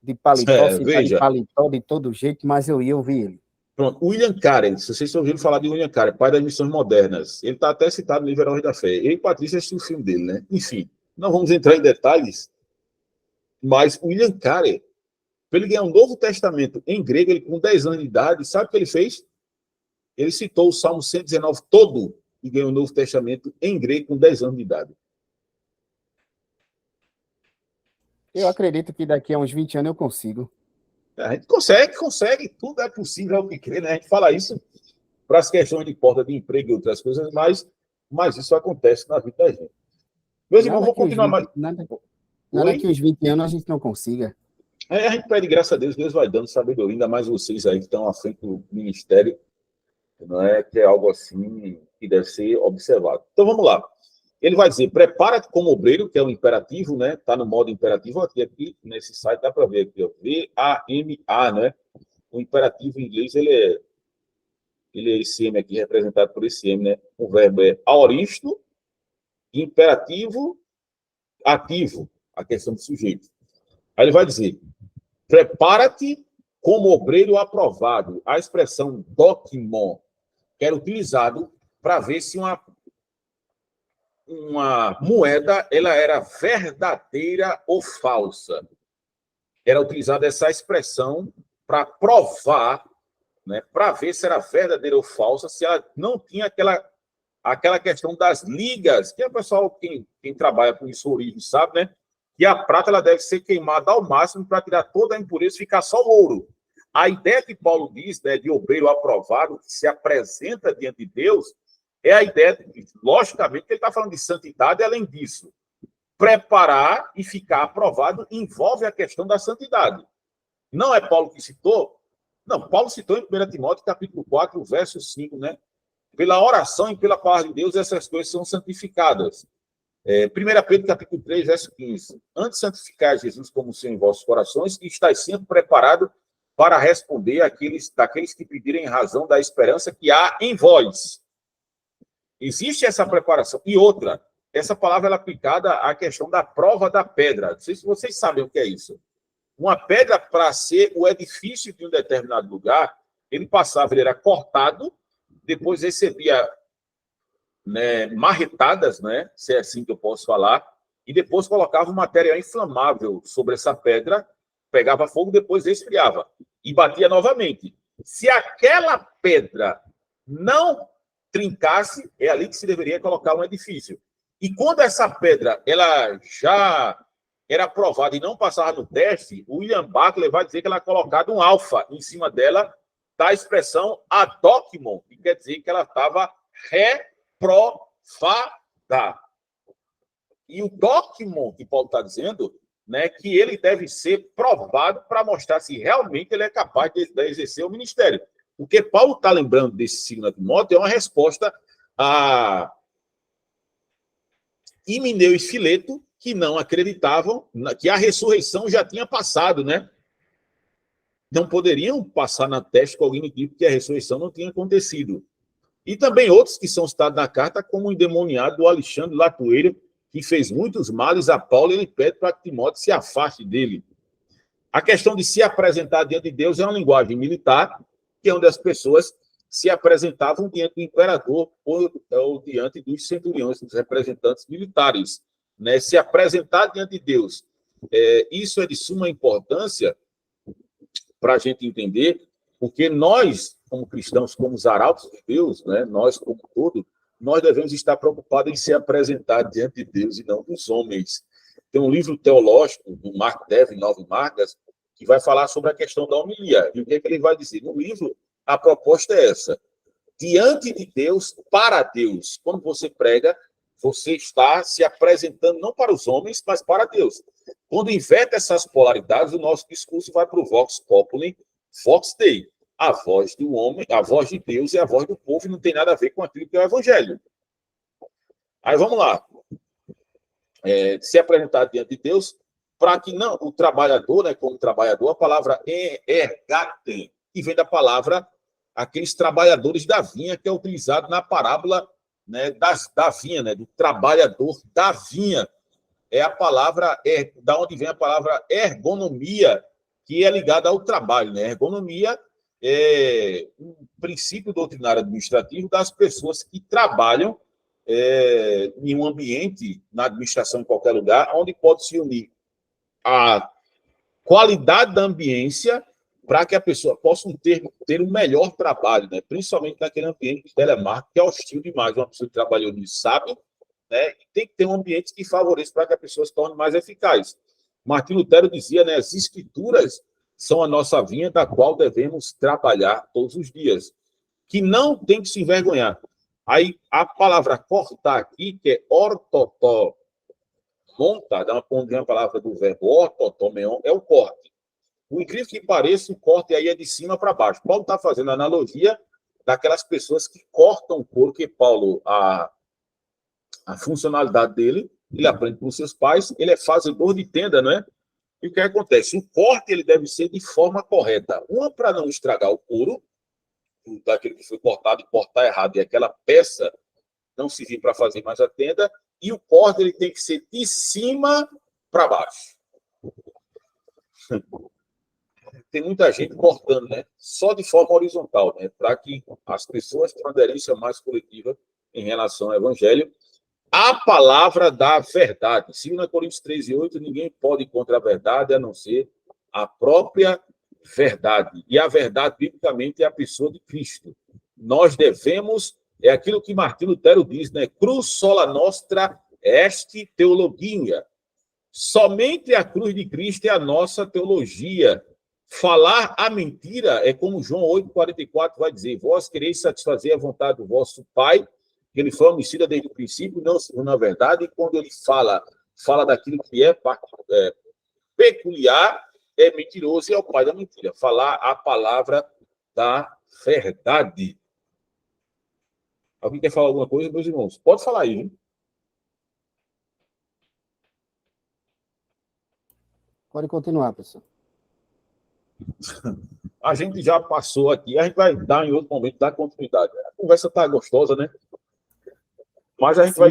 de paletó, sentar de Veja, paletó de todo jeito, mas eu ia ouvir ele. pronto. William Carey, se vocês ouviram falar de William Carey, pai das missões modernas, ele está até citado no livro Heróis da Fé. Eu e Patrícia assistiu o filme dele, né? Enfim, não vamos entrar em detalhes, mas William Carey, para ele ganhar um Novo Testamento em grego, ele com 10 anos de idade, sabe o que ele fez? Ele citou o Salmo 119 todo e ganhou o Novo Testamento em grego com 10 anos de idade. Eu acredito que daqui a uns 20 anos eu consigo. A gente consegue, tudo é possível, é o que crê, né? A gente fala isso para as questões de porta de emprego e outras coisas, mas isso acontece na vida da gente. Meus irmãos, Nada vou que uns continuar 20, mais. nada que uns 20 anos a gente não consiga. A gente pede graça a Deus, Deus vai dando sabedoria, ainda mais vocês aí que estão à frente do ministério, não é? Que é algo assim que deve ser observado. Então vamos lá. Ele vai dizer, prepara-te como obreiro, que é o imperativo, né? Está no modo imperativo aqui nesse site, dá para ver aqui, ó, V-A-M-A, né? O imperativo em inglês, ele é esse M aqui, representado por esse M, né? O verbo é aoristo, imperativo, ativo, a questão do sujeito. Aí ele vai dizer, prepara-te como obreiro aprovado. A expressão dokimon, que era utilizado para ver se uma moeda ela era verdadeira ou falsa. Era utilizada essa expressão para provar, né, para ver se era verdadeira ou falsa, se ela não tinha aquela questão das ligas, que o pessoal, quem trabalha com isso, origem, sabe, né? Que a prata ela deve ser queimada ao máximo para tirar toda a impureza e ficar só o ouro. A ideia que Paulo diz, né, de obreiro aprovado, que se apresenta diante de Deus, é a ideia, logicamente, que ele está falando de santidade, além disso. Preparar e ficar aprovado envolve a questão da santidade. Não é Paulo que citou? Não, Paulo citou em 1 Timóteo, capítulo 4, verso 5, né? Pela oração e pela palavra de Deus, essas coisas são santificadas. 1 Pedro, capítulo 3, verso 15. Antes de santificar Jesus como Senhor em vossos corações, e estáis sempre preparado para responder daqueles que pedirem razão da esperança que há em vós. Existe essa preparação. E outra, essa palavra é aplicada à questão da prova da pedra. Não sei se vocês sabem o que é isso. Uma pedra, para ser o edifício de um determinado lugar, ele era cortado, depois recebia, né, marretadas, né, se é assim que eu posso falar, e depois colocava um material inflamável sobre essa pedra, pegava fogo, depois esfriava e batia novamente. Se aquela pedra não trincasse, é ali que se deveria colocar um edifício. E quando essa pedra ela já era aprovada e não passava no teste, o William Barclay vai dizer que ela é colocada um alfa em cima dela da expressão adokimon, que quer dizer que ela estava reprovada. E o dokimon que Paulo está dizendo, né, que ele deve ser provado para mostrar se realmente ele é capaz de exercer o ministério. O que Paulo está lembrando desse 2 Timóteo é uma resposta a Himeneu e Fileto, que não acreditavam que a ressurreição já tinha passado, né? Não poderiam passar na teste com alguém do tipo que a ressurreição não tinha acontecido. E também outros que são citados na carta, como o endemoniado Alexandre Latueira, que fez muitos males a Paulo, e ele pede para que Timóteo se afaste dele. A questão de se apresentar diante de Deus é uma linguagem militar, que é onde as pessoas se apresentavam diante do imperador ou diante dos centuriões, dos representantes militares. Né? Se apresentar diante de Deus. Isso é de suma importância para a gente entender, porque nós, como cristãos, como os arautos de Deus, né, nós como todo, nós devemos estar preocupados em ser apresentados diante de Deus e não dos homens. Tem um livro teológico do Mark Dever, Nove Margas, que vai falar sobre a questão da homilia. E o que é que ele vai dizer? No livro, a proposta é essa. Diante de Deus, para Deus. Quando você prega, você está se apresentando não para os homens, mas para Deus. Quando inverte essas polaridades, o nosso discurso vai para o Vox Populi, Vox Dei. A voz do homem, a voz de Deus e a voz do povo, e não tem nada a ver com aquilo que é o Evangelho. Aí vamos lá. Se apresentar diante de Deus, para que não o trabalhador, né, como trabalhador, a palavra ergatem, que vem da palavra aqueles trabalhadores da vinha, que é utilizado na parábola, né, da vinha, né, do trabalhador da vinha. É a palavra, da onde vem a palavra ergonomia, que é ligada ao trabalho. Né? Ergonomia é um princípio doutrinário administrativo das pessoas que trabalham em um ambiente, na administração em qualquer lugar, onde pode se unir a qualidade da ambiência para que a pessoa possa ter um melhor trabalho, né? Principalmente naquele ambiente de telemarketing, que é hostil demais. Uma pessoa que trabalhou nisso sabe, né? E tem que ter um ambiente que favoreça para que a pessoa se torne mais eficaz. Martim Lutero dizia, né, as escrituras são a nossa vinha da qual devemos trabalhar todos os dias, que não tem que se envergonhar. Aí, a palavra cortar aqui, que é ortotó, monta, onde vem a palavra do verbo ortotomeon, é o corte. O incrível que pareça, o corte aí é de cima para baixo. Paulo está fazendo a analogia daquelas pessoas que cortam o couro, que Paulo, a funcionalidade dele, ele aprende com seus pais, ele é fazedor de tenda, não é? E o que acontece? O corte ele deve ser de forma correta. Uma, para não estragar o couro, daquele que foi cortado e cortar errado, e aquela peça não servir para fazer mais a tenda, e o corte ele tem que ser de cima para baixo. Tem muita gente cortando, né? Só de forma horizontal, né? Para que as pessoas tenham aderência mais coletiva em relação ao Evangelho. A palavra da verdade. 2 Coríntios 13:8, ninguém pode ir contra a verdade, a não ser a própria verdade. E a verdade, biblicamente, é a pessoa de Cristo. Nós devemos, é aquilo que Martim Lutero diz, né? Cruz sola nostra est teologia. Somente a cruz de Cristo é a nossa teologia. Falar a mentira é como João 8,44 vai dizer: vós quereis satisfazer a vontade do vosso Pai, que ele foi homicida desde o princípio, não segundo a verdade, e quando ele fala daquilo que é peculiar, é mentiroso e é o pai da mentira. Falar a palavra da verdade. Alguém quer falar alguma coisa, meus irmãos? Pode falar aí, hein? Pode continuar, pessoal. A gente já passou aqui, a gente vai dar em outro momento, dar continuidade. A conversa está gostosa, né? Mas a gente vai.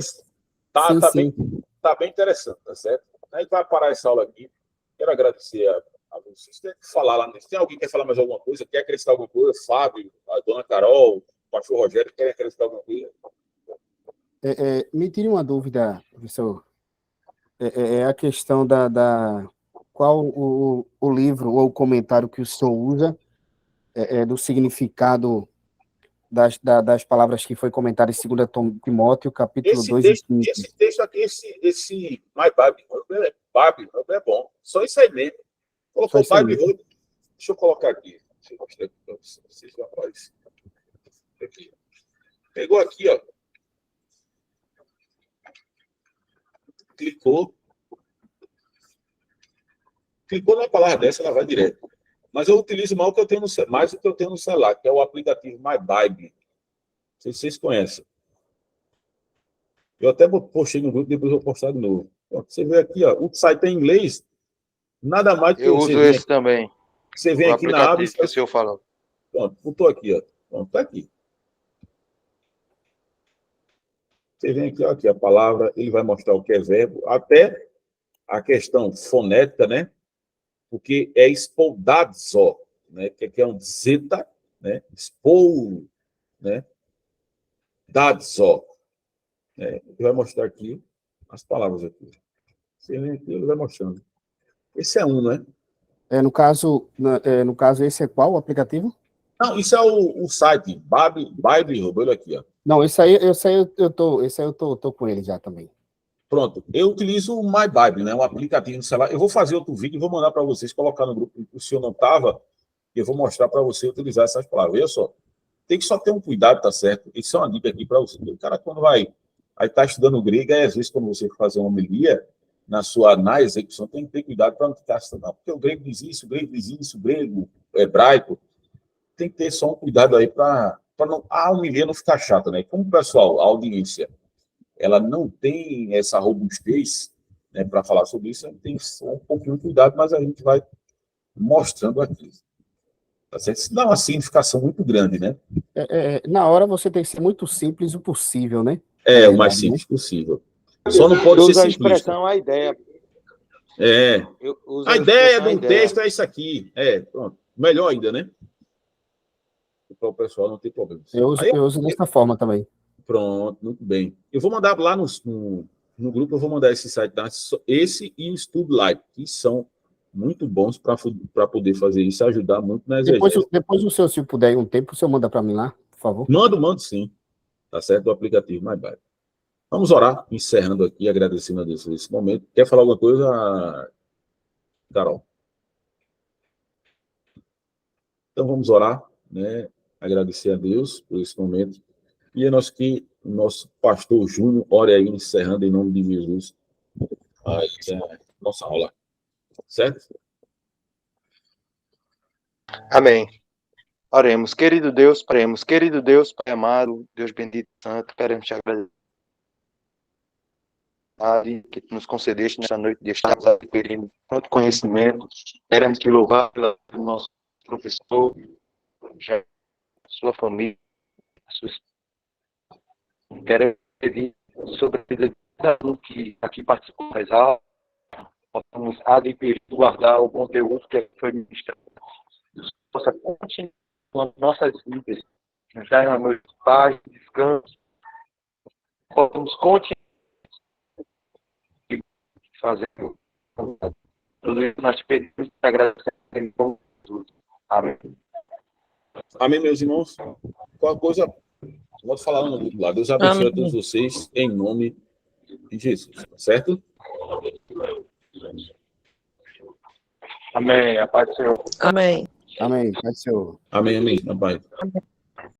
Tá bem interessante, tá certo? A gente vai parar essa aula aqui. Quero agradecer a vocês. Tem que falar lá. Se tem alguém que quer falar mais alguma coisa, quer acrescentar alguma coisa, Fábio, a dona Carol, o pastor Rogério, querem acrescentar alguma coisa? Me tire uma dúvida, professor. A questão qual o livro ou o comentário que o senhor usa do significado das palavras que foi comentado em 2 Timóteo, capítulo 2 e 15. Esse texto aqui, esse My Bible é bom. Só isso aí mesmo. Colocou o Bible Hub. Deixa eu colocar aqui. Deixa eu mostrar aqui para vocês. Aqui. Pegou aqui, ó. Clicou na palavra dessa, ela vai direto. Mas eu utilizo mais o que eu tenho no celular, que é o aplicativo My Bible. Não sei se vocês conhecem. Eu até postei no grupo, depois eu vou postar de novo. Você vê aqui, ó, o site é em inglês, nada mais do que eu uso esse também. Você vem aqui na aba... que o senhor falou. Pronto, botou aqui, ó. Pronto, tá aqui. Você vem aqui, ó, aqui a palavra, ele vai mostrar o que é verbo, até a questão fonética, né? Porque é espoldadzo, né? Que é um zeta, né? Espol, né? Dadzo. Ele vai mostrar aqui as palavras aqui. Você vem aqui, ele vai mostrando. Esse é um, né? No caso, esse é qual o aplicativo? Não, isso é o site, Bible, olha aqui, ó. Não, esse aí eu tô com ele já também. Pronto, eu utilizo o My Bible, né? Um aplicativo no celular. Eu vou fazer outro vídeo e vou mandar para vocês, colocar no grupo. O senhor não estava, e eu vou mostrar para você utilizar essas palavras. Olha só, tem que só ter um cuidado, tá certo? Isso é uma dica aqui para você. O cara, quando vai tá estudando grego, aí às vezes, quando você for fazer uma homilia, na execução, tem que ter cuidado para não ficar não, porque o grego diz isso, o grego hebraico, tem que ter só um cuidado aí para a homilia não ficar chata, né? Como, pessoal, a audiência ela não tem essa robustez, né, para falar sobre isso, tem um pouquinho de cuidado, mas a gente vai mostrando aqui. Tá certo? Isso dá uma significação muito grande, né? Na hora você tem que ser muito simples o possível, né? É, o mais simples possível. Só não pode ser Usa a simplista. expressão, a ideia. A ideia de um texto é isso aqui. Pronto. Melhor ainda, né? Para o pessoal não ter problema. Eu uso dessa forma também. Pronto, muito bem. Eu vou mandar lá no grupo, eu vou mandar esse site, esse e o Estudo Live, que são muito bons para poder fazer isso, ajudar muito na exegese. Depois o senhor, se puder, um tempo, o senhor manda para mim lá, por favor. Mando sim. Tá certo? O aplicativo mais baixo. Vamos orar, encerrando aqui, agradecendo a Deus por esse momento. Quer falar alguma coisa, Carol? Então vamos orar, né? Agradecer a Deus por esse momento. E é nosso pastor Júnior, ore aí, encerrando em nome de Jesus. Nossa aula. Certo? Amém. Oremos. Querido Deus, Pai amado, Deus bendito, santo, queremos te agradecer que tu nos concedeste nessa noite de estarmos adquirindo tanto conhecimento. Queremos te louvar pelo nosso professor, já sua família, quero pedir sobre a vida de cada um que aqui participou das aulas, possamos adquirir, guardar o conteúdo que foi ministrado, possa continuar nas nossas vidas, nos dar uma noite de paz, descanso, possamos continuar fazendo tudo isso nós pedimos e agradecemos em nome de Jesus. Amém. Amém, meus irmãos. Qualquer coisa, vou falar no grupo lá. Deus abençoe a todos vocês, em nome de Jesus. Certo? Amém. A paz do Senhor. Amém. Amém. Pode ser. Amém. A paz.